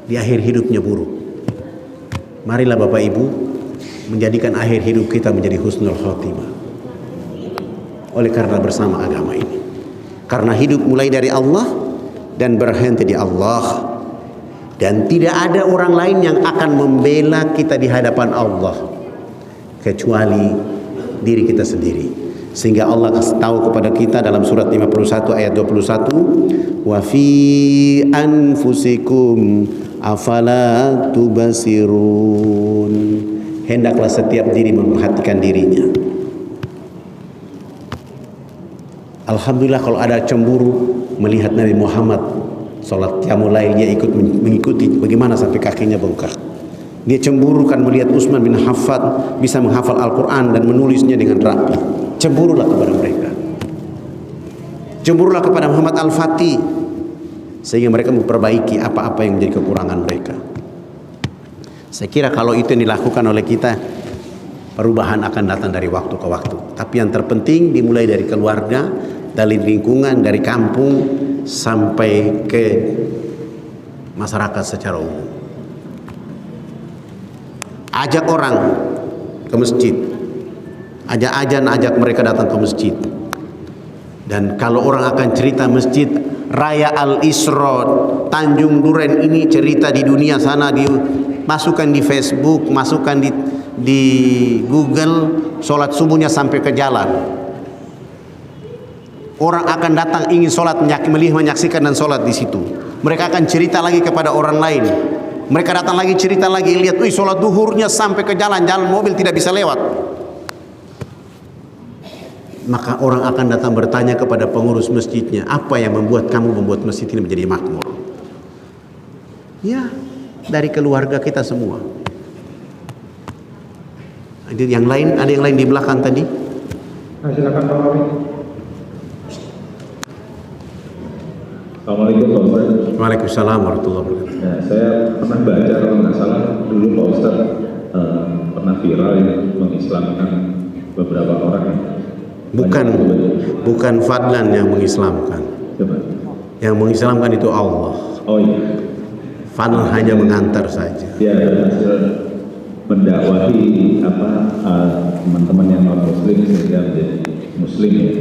di akhir hidupnya buruk. Marilah Bapak Ibu menjadikan akhir hidup kita menjadi husnul khotimah oleh karena bersama agama ini. Karena hidup mulai dari Allah dan berhenti di Allah, dan tidak ada orang lain yang akan membela kita di hadapan Allah kecuali diri kita sendiri. Sehingga Allah kasih tahu kepada kita dalam surat 51 ayat 21, wa fi anfusikum afala tubasirun. Hendaklah setiap diri memperhatikan dirinya. Alhamdulillah kalau ada cemburu melihat Nabi Muhammad salat qiyamul lail, dia ikut mengikuti bagaimana sampai kakinya bengkak. Dia cemburu kan melihat Utsman bin Affan bisa menghafal Al-Quran dan menulisnya dengan rapi. Cemburulah kepada mereka. Cemburulah kepada Muhammad Al-Fatih, sehingga mereka memperbaiki apa-apa yang menjadi kekurangan mereka. Saya kira kalau itu yang dilakukan oleh kita, Perubahan akan datang dari waktu ke waktu. Tapi yang terpenting dimulai dari keluarga, dari lingkungan, dari kampung sampai ke masyarakat secara umum. Ajak orang ke masjid, ajak azan, ajak mereka datang ke masjid. Dan kalau orang akan cerita masjid Raya Al-Isra Tanjung Duren ini cerita di dunia sana, dimasukkan di Facebook, masukkan di Google, sholat subuhnya sampai ke jalan. Orang akan datang ingin sholat, menyaksikan dan sholat di situ. Mereka akan cerita lagi kepada orang lain. Mereka datang lagi cerita lagi, lihat, wih sholat duhurnya sampai ke jalan mobil tidak bisa lewat. Maka orang akan datang bertanya kepada pengurus masjidnya, apa yang membuat kamu membuat masjid ini menjadi makmur? Ya, dari keluarga kita semua. Yang lain, ada yang lain di belakang tadi? Silakan Pak Mami. Assalamualaikum Pak Ustaz. Waalaikumsalam warahmatullahi wabarakatuh. Ya, saya pernah baca kalau nggak salah dulu Pak Ustaz pernah viral ya mengislamkan beberapa orang. Bukan Fadlan yang mengislamkan. Coba. Yang mengislamkan itu Allah. Oh iya. Fadlan hanya mengantar saja. Ya, hasil mendakwahi teman-teman yang non muslim sehingga menjadi muslim ya.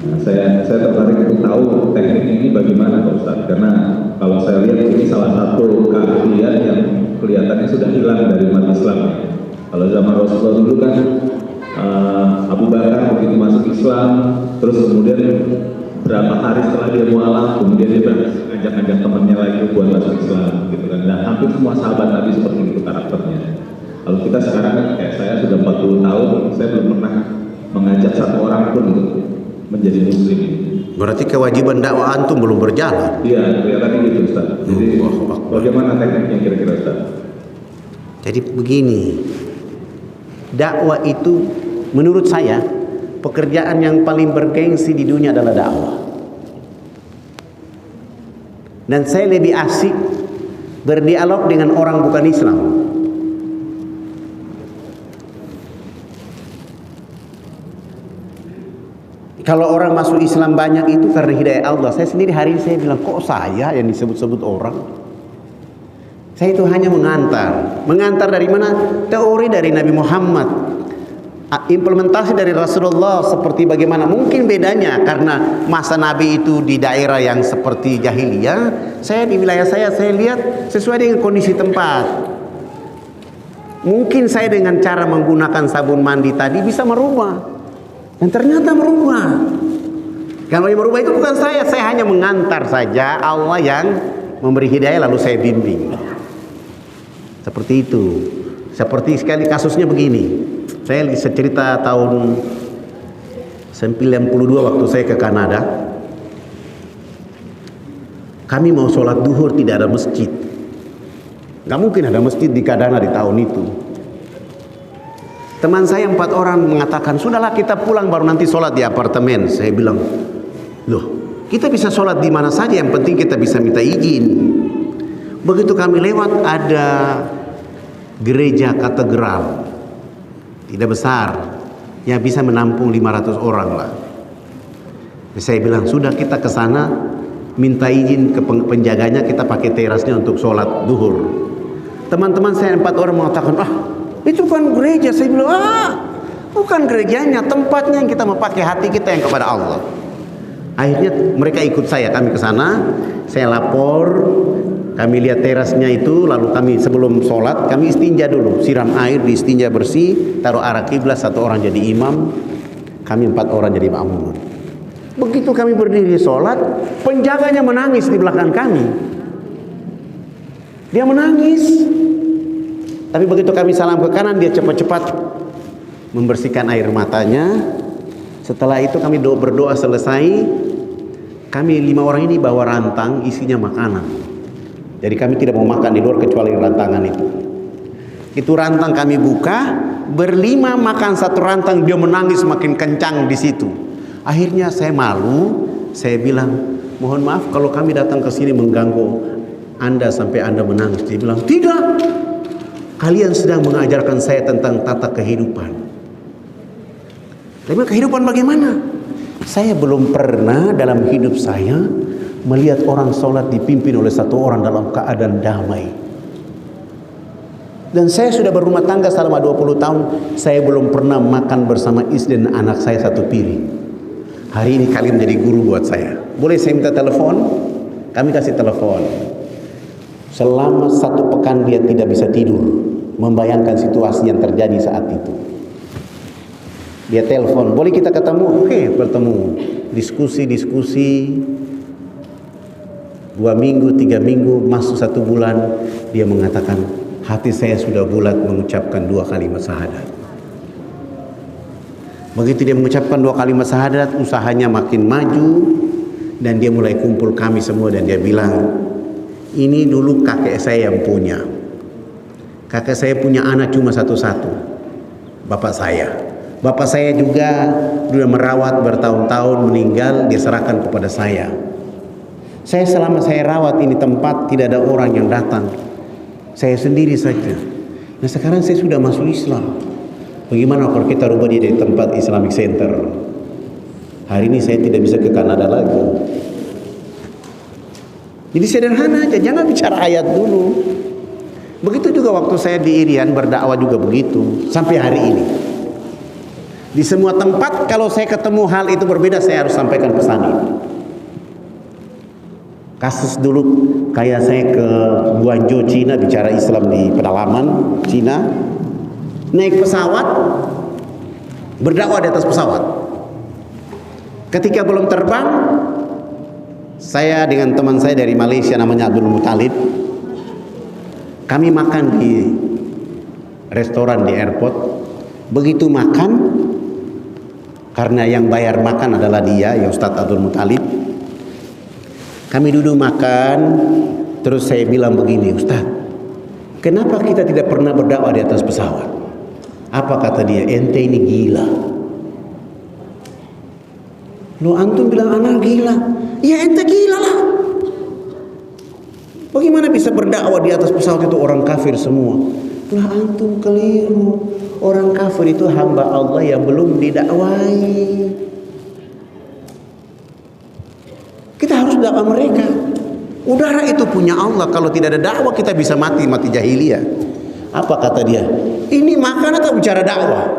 Nah, saya tertarik untuk tahu teknik ini bagaimana Pak Ustaz, karena kalau saya lihat ini salah satu keahlian yang kelihatannya sudah hilang dari umat Islam. Kalau zaman Rasulullah dulu kan Abu Bakar begitu masuk Islam, terus kemudian berapa hari setelah dia mualaf, kemudian dia ngajak temannya lagi buat masuk Islam, gitu kan. Dan hampir semua sahabat Nabi seperti itu karakternya. Kalau kita sekarang kan kayak saya sudah 40 tahun, saya belum pernah mengajak satu orang pun untuk menjadi muslim. Berarti kewajiban dakwah antum belum berjalan. Iya, kelihatannya gitu Ustaz. Jadi bagaimana tekniknya kira-kira Ustaz? Jadi begini, dakwah itu menurut saya pekerjaan yang paling bergengsi di dunia adalah dakwah. Dan saya lebih asik berdialog dengan orang bukan Islam. Kalau orang masuk Islam banyak itu karena hidayah Allah. Saya sendiri hari ini saya bilang, kok saya yang disebut-sebut orang? Saya itu hanya mengantar. Mengantar dari mana? Teori dari Nabi Muhammad, implementasi dari Rasulullah seperti bagaimana. Mungkin bedanya karena masa Nabi itu di daerah yang seperti jahiliyah, saya di wilayah saya lihat sesuai dengan kondisi tempat. Mungkin saya dengan cara menggunakan sabun mandi tadi bisa merubah, dan ternyata merubah. Kalau yang merubah itu bukan saya hanya mengantar saja. Allah yang memberi hidayah lalu saya bimbing. Seperti itu. Seperti sekali kasusnya begini. Saya cerita tahun 92 waktu saya ke Kanada. Kami mau sholat duhur, tidak ada masjid. Gak mungkin ada masjid di Kanada di tahun itu. Teman saya 4 orang mengatakan, sudahlah kita pulang baru nanti sholat di apartemen. Saya bilang, loh kita bisa sholat di mana saja, yang penting kita bisa minta izin. Begitu kami lewat ada gereja katedral, tidak besar, ya bisa menampung 500 orang lah. Saya bilang, sudah kita ke sana minta izin ke penjaganya, kita pakai terasnya untuk sholat duhur. Teman-teman saya 4 orang mengatakan, itu bukan gereja. Saya bilang, bukan gerejanya, tempatnya yang kita mau pakai hati kita yang kepada Allah. Akhirnya mereka ikut saya, kami ke sana, saya lapor, kami lihat terasnya itu, lalu kami sebelum sholat kami istinja dulu, siram air, diistinja bersih, taruh arah kiblat, 1 orang jadi imam, kami 4 orang jadi makmum. Begitu kami berdiri sholat, penjaganya menangis di belakang kami. Dia menangis. Tapi begitu kami salam ke kanan, dia cepat-cepat membersihkan air matanya. Setelah itu kami berdoa selesai. Kami 5 orang ini bawa rantang isinya makanan. Jadi kami tidak mau makan di luar kecuali rantangan itu. Itu rantang kami buka, berlima makan 1 rantang, dia menangis makin kencang di situ. Akhirnya saya malu, saya bilang, mohon maaf kalau kami datang ke sini mengganggu Anda sampai Anda menangis. Dia bilang, tidak. kalian sedang mengajarkan saya tentang tata kehidupan. Tapi kehidupan bagaimana? Saya belum pernah dalam hidup saya melihat orang sholat dipimpin oleh satu orang dalam keadaan damai. Dan saya sudah berumah tangga selama 20 tahun, saya belum pernah makan bersama istri dan anak saya satu piring. Hari ini kalian menjadi guru buat saya. Boleh saya minta telepon? Kami kasih telepon. Selama 1 pekan dia tidak bisa tidur, membayangkan situasi yang terjadi saat itu. Dia telepon, boleh kita ketemu? Oke, bertemu. Diskusi 2 minggu, 3 minggu, masuk 1 bulan, dia mengatakan, hati saya sudah bulat mengucapkan 2 kalimat syahadat. Begitu dia mengucapkan 2 kalimat syahadat, usahanya makin maju, dan dia mulai kumpul kami semua, dan dia bilang, ini dulu kakek saya yang punya. Kakek saya punya anak cuma satu-satu, bapak saya. Bapak saya juga sudah merawat bertahun-tahun, meninggal, dia serahkan kepada saya. Saya selama saya rawat ini tempat, tidak ada orang yang datang. Saya sendiri saja. Nah sekarang saya sudah masuk Islam. Bagaimana kalau kita rubah dia dari tempat Islamic Center? Hari ini saya tidak bisa ke Kanada lagi. Jadi sederhana aja, jangan bicara ayat dulu. Begitu juga waktu saya di Irian berdakwah juga begitu, sampai hari ini. Di semua tempat kalau saya ketemu hal itu berbeda, saya harus sampaikan pesan ini. Kasus dulu kayak saya ke Guangzhou, Cina, bicara Islam di pedalaman Cina, naik pesawat, berdakwah di atas pesawat. Ketika belum terbang, saya dengan teman saya dari Malaysia namanya Abdul Muttalib, kami makan di restoran di airport. Begitu makan, karena yang bayar makan adalah dia, ya Ustadz Abdul Muttalib. Kami duduk makan, terus saya bilang begini, Ustadz, kenapa kita tidak pernah berdakwah di atas pesawat? Apa kata dia? Ente ini gila. Lo antum bilang anak gila? Ya ente gila lah. Bagaimana bisa berdakwah di atas pesawat itu orang kafir semua? Lah antum keliru. Orang kafir itu hamba Allah yang belum didakwai. Kita harus dakwah mereka. Udara itu punya Allah. Kalau tidak ada dakwah kita bisa mati jahiliyah. Apa kata dia? Ini makan atau bicara dakwah?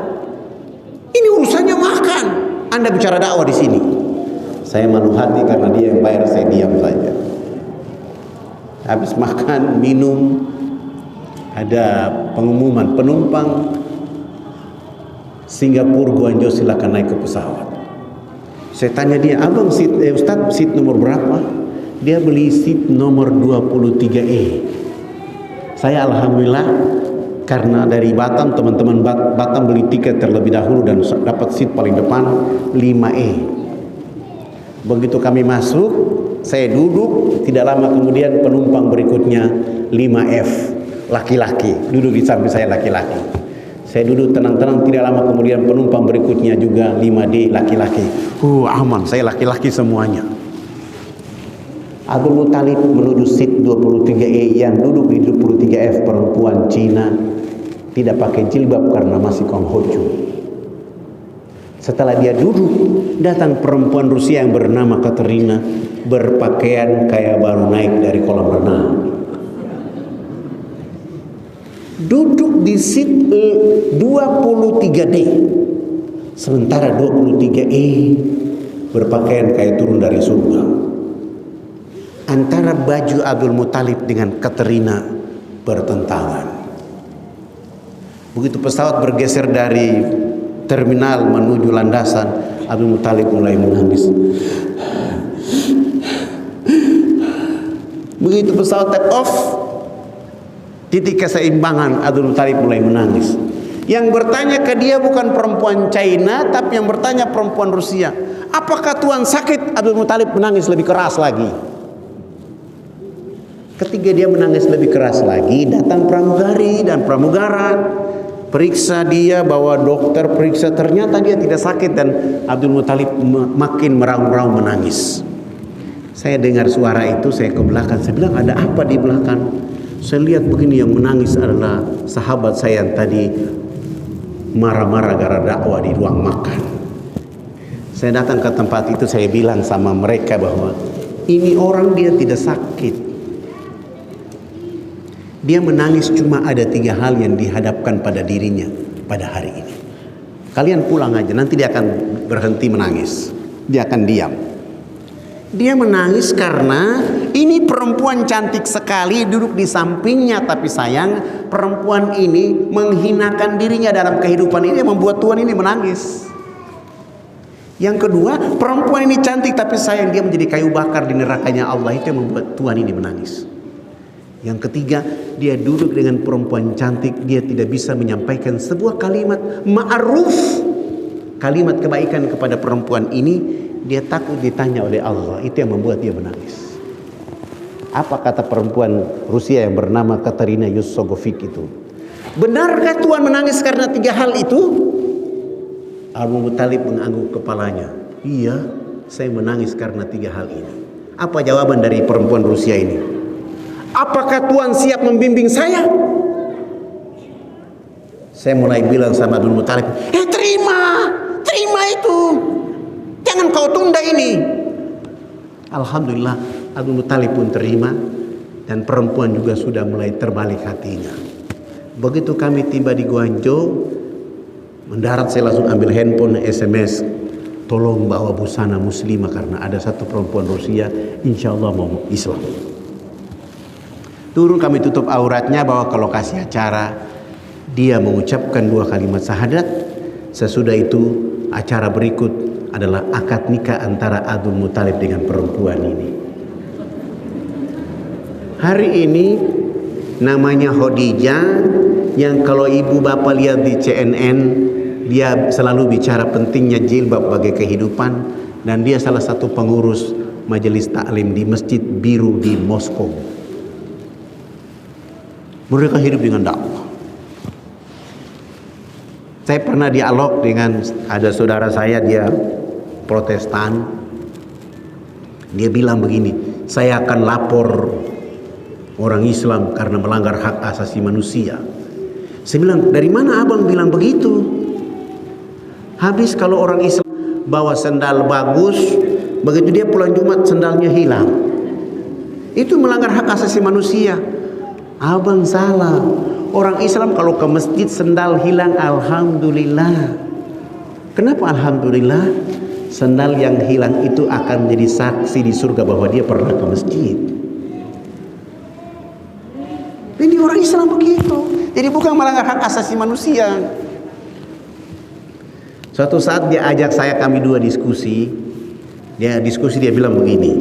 Ini urusannya makan. Anda bicara dakwah di sini. Saya malu hati karena dia yang bayar, saya diam saja. Habis makan, minum, ada pengumuman penumpang Singapura Guangzhou silakan naik ke pesawat. Saya tanya dia, abang Ustadz seat nomor berapa? Dia beli seat nomor 23E. Saya alhamdulillah karena dari Batam, teman-teman Batam beli tiket terlebih dahulu dan dapat seat paling depan 5E. Begitu kami masuk, saya duduk, tidak lama kemudian penumpang berikutnya 5F, laki-laki, duduk di samping saya laki-laki. Saya duduk tenang-tenang, tidak lama kemudian penumpang berikutnya juga 5D, laki-laki. Aman, saya laki-laki semuanya. Abdul Muttalib menuju seat 23E, yang duduk di 23F perempuan Cina, tidak pakai jilbab karena masih Konghucu. Setelah dia duduk, datang perempuan Rusia yang bernama Katerina, berpakaian kayak baru naik dari kolam renang. Duduk di seat 23D, sementara 23E berpakaian kayak turun dari surga. Antara baju Abdul Muttalib dengan Katerina bertentangan. Begitu pesawat bergeser dari terminal menuju landasan, Abdul Muttalib mulai menangis. Begitu pesawat take off, titik keseimbangan, Abdul Muttalib mulai menangis. Yang bertanya ke dia bukan perempuan China, tapi yang bertanya perempuan Rusia. Apakah Tuhan sakit? Abdul Muttalib menangis lebih keras lagi. Ketika dia menangis lebih keras lagi, datang pramugari dan pramugara periksa dia, bawa dokter periksa, ternyata dia tidak sakit, dan Abdul Muttalib makin meraung-raung menangis. Saya dengar suara itu, saya ke belakang, saya bilang ada apa di belakang? Saya lihat begini, yang menangis adalah sahabat saya yang tadi marah-marah gara dakwah di ruang makan. Saya datang ke tempat itu, saya bilang sama mereka bahwa ini orang dia tidak sakit. Dia menangis cuma ada 3 hal yang dihadapkan pada dirinya pada hari ini. Kalian pulang aja, nanti dia akan berhenti menangis. Dia akan diam. Dia menangis karena ini perempuan cantik sekali duduk di sampingnya, tapi sayang perempuan ini menghinakan dirinya dalam kehidupan ini, membuat Tuhan ini menangis. Yang kedua, perempuan ini cantik tapi sayang dia menjadi kayu bakar di nerakanya Allah, itu yang membuat Tuhan ini menangis. Yang ketiga, dia duduk dengan perempuan cantik, dia tidak bisa menyampaikan sebuah kalimat ma'ruf, kalimat kebaikan kepada perempuan ini. Dia takut ditanya oleh Allah, itu yang membuat dia menangis. Apa kata perempuan Rusia yang bernama Katarina Yusogovic itu? Benarkah Tuhan menangis karena 3 hal itu? Abu Muthalib mengangguk kepalanya. Iya, saya menangis karena 3 hal ini. Apa jawaban dari perempuan Rusia ini? Apakah Tuhan siap membimbing saya? Saya mulai bilang sama Abu Muthalib, terima itu. Jangan kau tunda ini. Alhamdulillah Abu Muthalib pun terima, dan perempuan juga sudah mulai terbalik hatinya. Begitu kami tiba di Guangzhou, mendarat saya langsung ambil handphone, SMS, tolong bawa busana muslimah karena ada satu perempuan Rusia insya Allah mau Islam. Turun kami tutup auratnya, bawa ke lokasi acara. Dia mengucapkan 2 kalimat syahadat. Sesudah itu acara berikut adalah akad nikah antara Abdul Muthalib dengan perempuan ini. Hari ini namanya Khadijah, yang kalau ibu bapak lihat di CNN, dia selalu bicara pentingnya jilbab bagi kehidupan, dan dia salah satu pengurus majelis taklim di Masjid Biru di Moskow. Mereka hidup dengan dakwah. Saya pernah dialog dengan ada saudara saya, dia Protestan. Dia bilang begini, saya akan lapor orang Islam karena melanggar hak asasi manusia. Saya bilang, dari mana abang bilang begitu? Habis kalau orang Islam bawa sendal bagus, begitu dia pulang Jumat sendalnya hilang, itu melanggar hak asasi manusia. Abang salah. Orang Islam kalau ke masjid sendal hilang, alhamdulillah. Kenapa alhamdulillah? Sendal yang hilang itu akan menjadi saksi di surga bahwa dia pernah ke masjid. Ini orang Islam begitu. Jadi bukan melanggar hak asasi manusia. Suatu saat dia ajak saya, kami 2 diskusi. Dia bilang begini,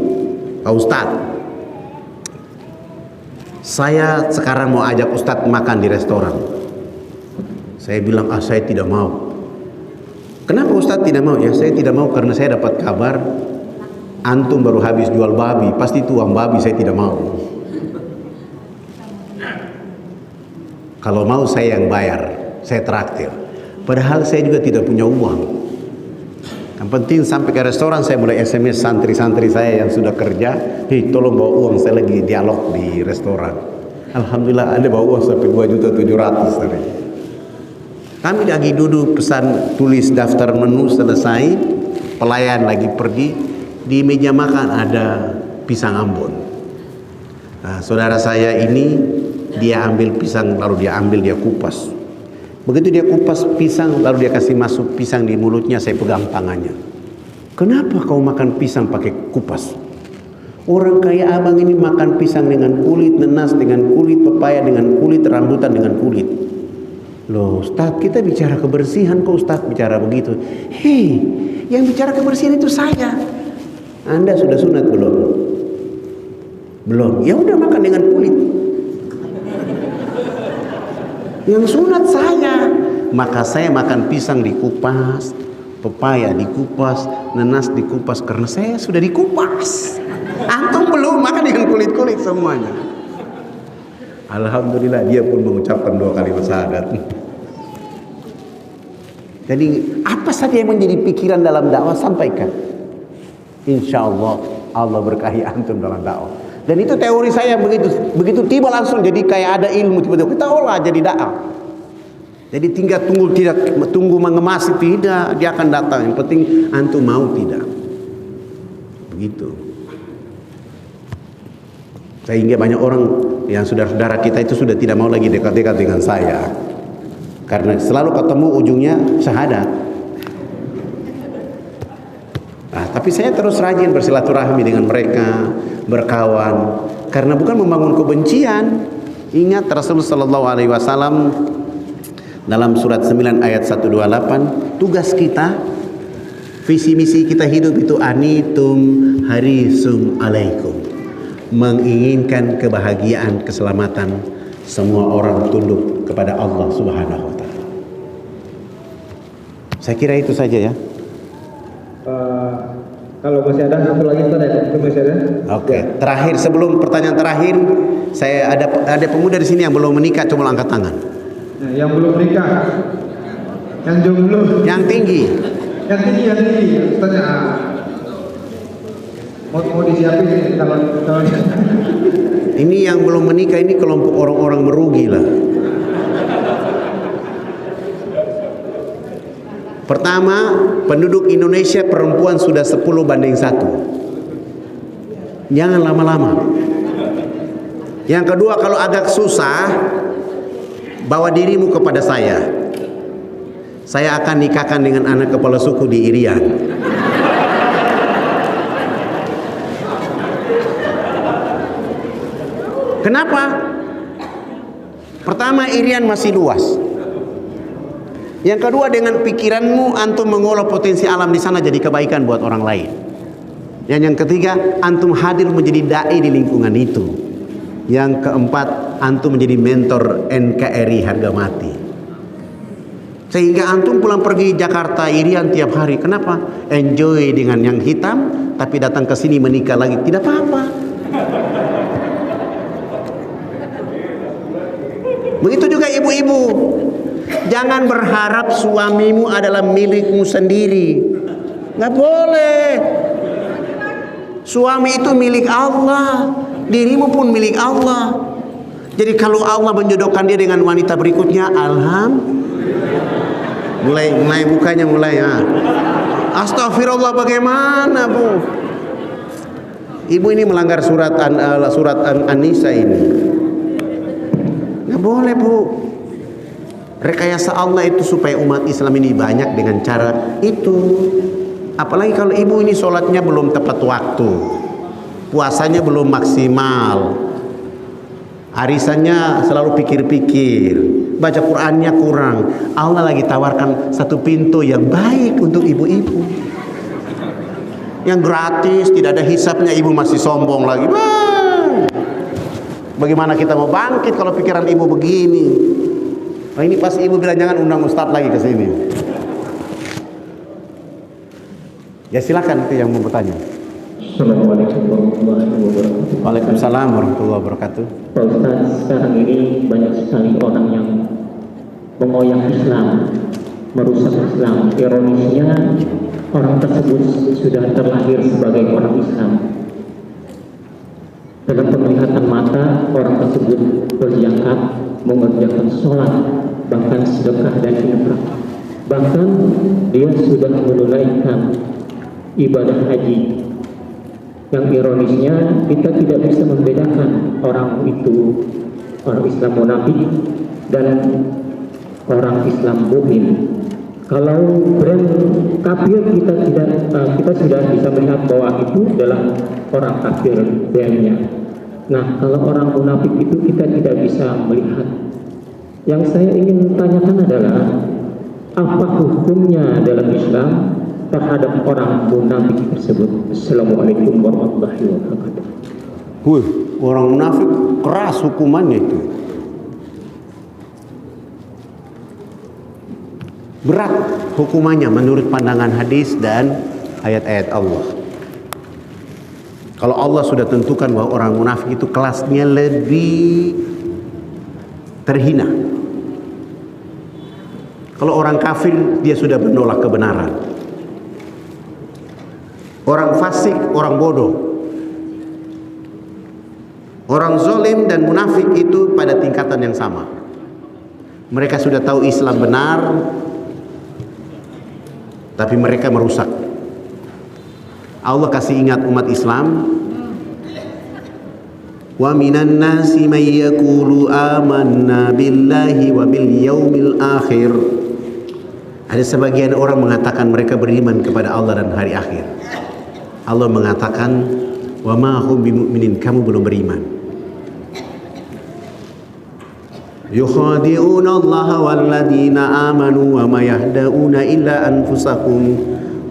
Pak Ustadz, saya sekarang mau ajak Ustadz makan di restoran. Saya bilang, saya tidak mau. Kenapa Ustadz tidak mau? Ya saya tidak mau karena saya dapat kabar antum baru habis jual babi, pasti itu uang babi, saya tidak mau. Kalau mau saya yang bayar, saya traktir. Padahal saya juga tidak punya uang. Yang penting sampai ke restoran saya mulai SMS santri-santri saya yang sudah kerja, hei tolong bawa uang, saya lagi dialog di restoran. Alhamdulillah ada bawa uang sampai 2.700.000 tadi. Kami lagi duduk, pesan tulis daftar menu selesai, pelayan lagi pergi, di meja makan ada pisang Ambon. Nah, saudara saya ini dia ambil pisang, lalu dia kupas. Begitu dia kupas pisang, lalu dia kasih masuk pisang di mulutnya, saya pegang tangannya. Kenapa kau makan pisang pakai kupas? Orang kaya abang ini makan pisang dengan kulit, nanas dengan kulit, pepaya dengan kulit, rambutan dengan kulit. Loh Ustadz, kita bicara kebersihan kok Ustadz bicara begitu? Hei, yang bicara kebersihan itu saya. Anda sudah sunat belum? Belum. Ya udah makan dengan kulit. Yang sunat saya. Maka saya makan pisang dikupas, pepaya dikupas, nanas dikupas karena saya sudah dikupas. Antum belum, makan dengan kulit-kulit semuanya. Alhamdulillah dia pun mengucapkan 2 kalimat syahadat. Jadi apa saja yang menjadi pikiran dalam dakwah sampaikan. Insya Allah Allah berkahi antum dalam dakwah. Dan itu teori saya begitu tiba langsung jadi kayak ada ilmu tiba-tiba kita olah jadi da'a. Jadi tinggal tunggu mengemasi tidak, dia akan datang. Yang penting antum mau tidak. Begitu. Sehingga banyak orang yang saudara-saudara kita itu sudah tidak mau lagi dekat-dekat dengan saya. Karena selalu ketemu ujungnya syahadat. Nah, tapi saya terus rajin bersilaturahmi dengan mereka, berkawan, karena bukan membangun kebencian. Ingat Rasulullah sallallahu alaihi wasallam dalam surat 9 ayat 128, tugas kita, visi misi kita hidup itu anitum harisum alaikum, menginginkan kebahagiaan, keselamatan semua orang tunduk kepada Allah Subhanahu wa taala. Saya kira itu saja ya. Kalau masih ada satu lagi masih ada. Oke, terakhir sebelum pertanyaan terakhir, saya ada pemuda di sini yang belum menikah, coba angkat tangan. Nah, yang belum menikah, yang jomblo, yang tinggi. Tanya. Mau disiapin kalau ini yang belum menikah ini kelompok orang-orang merugi lah. Pertama, penduduk Indonesia perempuan sudah 10:1. Jangan lama-lama. Yang kedua, kalau agak susah, bawa dirimu kepada saya. Saya akan nikahkan dengan anak kepala suku di Irian. Kenapa? Pertama, Irian masih luas. Yang kedua, dengan pikiranmu antum mengolah potensi alam di sana jadi kebaikan buat orang lain. Yang ketiga, antum hadir menjadi dai di lingkungan itu. Yang keempat, antum menjadi mentor NKRI harga mati. Sehingga antum pulang pergi Jakarta Irian tiap hari. Kenapa? Enjoy dengan yang hitam, tapi datang ke sini menikah lagi tidak apa-apa. Begitu juga ibu-ibu. Jangan berharap suamimu adalah milikmu sendiri. Nggak boleh. Suami itu milik Allah, dirimu pun milik Allah. Jadi kalau Allah menjodohkan dia dengan wanita berikutnya, mulai mukanya mulai ya. Astagfirullah, bagaimana bu? Ibu ini melanggar surat An-Nisa ini. Nggak boleh bu. Rekayasa Allah itu supaya umat Islam ini banyak dengan cara itu. Apalagi kalau ibu ini sholatnya belum tepat waktu, puasanya belum maksimal, arisannya selalu pikir-pikir, baca Qur'annya kurang. Allah lagi tawarkan satu pintu yang baik untuk ibu-ibu, yang gratis, tidak ada hisapnya. Ibu masih sombong lagi. Bagaimana kita mau bangkit kalau pikiran ibu begini? Nah, ini pas ibu bilang jangan undang Ustadz lagi ke sini. Ya silakan itu yang mau bertanya. Assalamualaikum warahmatullahi wabarakatuh. Waalaikumsalam warahmatullahi wabarakatuh. Pak Ustadz, sekarang ini banyak sekali orang yang mengoyak Islam, merusak Islam. Ironisnya orang tersebut sudah terlahir sebagai orang Islam. Dalam penglihatan mata, orang tersebut berzakat, mengerjakan sholat, bahkan sedekah dan infak. Bahkan dia sudah menunaikan ibadah haji. Yang ironisnya kita tidak bisa membedakan orang itu orang Islam munafik dan orang Islam mukmin. Kalau brand kafir kita sudah bisa melihat bahwa itu adalah orang kafir brandnya. Nah, kalau orang munafik itu kita tidak bisa melihat. Yang saya ingin tanyakan adalah apa hukumnya dalam Islam terhadap orang munafik tersebut? Assalamualaikum warahmatullahi wabarakatuh. Orang munafik keras hukumannya itu. Berat hukumannya menurut pandangan hadis dan ayat-ayat Allah. Kalau Allah sudah tentukan bahwa orang munafik itu kelasnya lebih terhina. Kalau orang kafir dia sudah menolak kebenaran. Orang fasik, orang bodoh. Orang zalim dan munafik itu pada tingkatan yang sama. Mereka sudah tahu Islam benar, tapi mereka merusak. Allah kasih ingat umat Islam, wa minan nasi may yaqulu amanna billahi wa bil yaumil akhir. Ada sebagian orang mengatakan mereka beriman kepada Allah dan hari akhir. Allah mengatakan, wa ma hum bimu'minin, kamu belum beriman. Yukhadi'una Allah walladzina amanu wa ma yahda'una illa anfusahum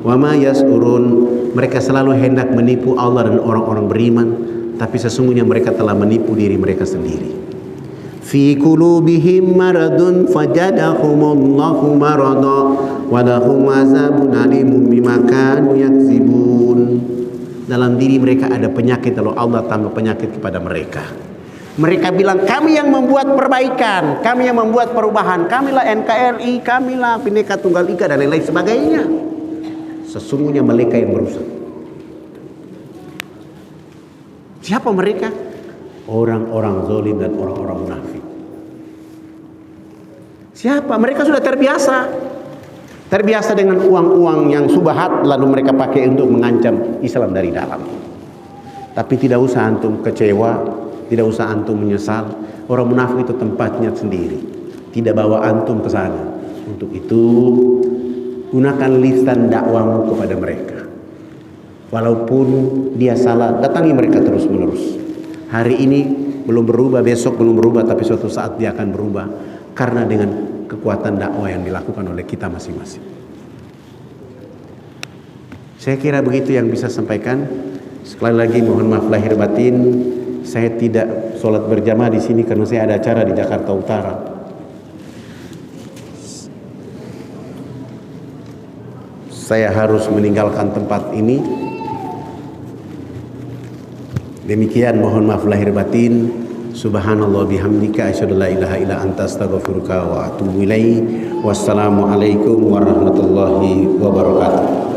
wa ma yas'urun. Mereka selalu hendak menipu Allah dan orang-orang beriman, tapi sesungguhnya mereka telah menipu diri mereka sendiri. Fi qulubihim maradun fajadahumullahu marada wa lahum azabun alimun bima kanu yakzibun. Dalam diri mereka ada penyakit, lalu Allah tambah penyakit kepada mereka. Mereka bilang kami yang membuat perbaikan, kami yang membuat perubahan, kamilah NKRI, kamilah Bhinneka Tunggal Ika dan lain-lain sebagainya. Sesungguhnya mereka yang merusak. Siapa mereka? Orang-orang zalim dan orang-orang munafik. Siapa? Mereka sudah terbiasa dengan uang-uang yang subahat, lalu mereka pakai untuk mengancam Islam dari dalam. Tapi tidak usah antum kecewa, tidak usah antum menyesal. Orang munafik itu tempatnya sendiri, tidak bawa antum ke sana. Untuk itu gunakan lisan dakwamu kepada mereka. Walaupun dia salah, datangi mereka terus menerus. Hari ini belum berubah, besok belum berubah, tapi suatu saat dia akan berubah karena dengan kekuatan dakwah yang dilakukan oleh kita masing-masing. Saya kira begitu yang bisa sampaikan. Sekali lagi mohon maaf lahir batin, saya tidak sholat berjamaah di sini karena saya ada acara di Jakarta Utara. Saya harus meninggalkan tempat ini. Demikian, mohon maaf lahir batin. Subhanallah bihamdika asyhadu la ilaha illa anta astaghfiruka wa atubu ilaik. Wassalamualaikum warahmatullahi wabarakatuh.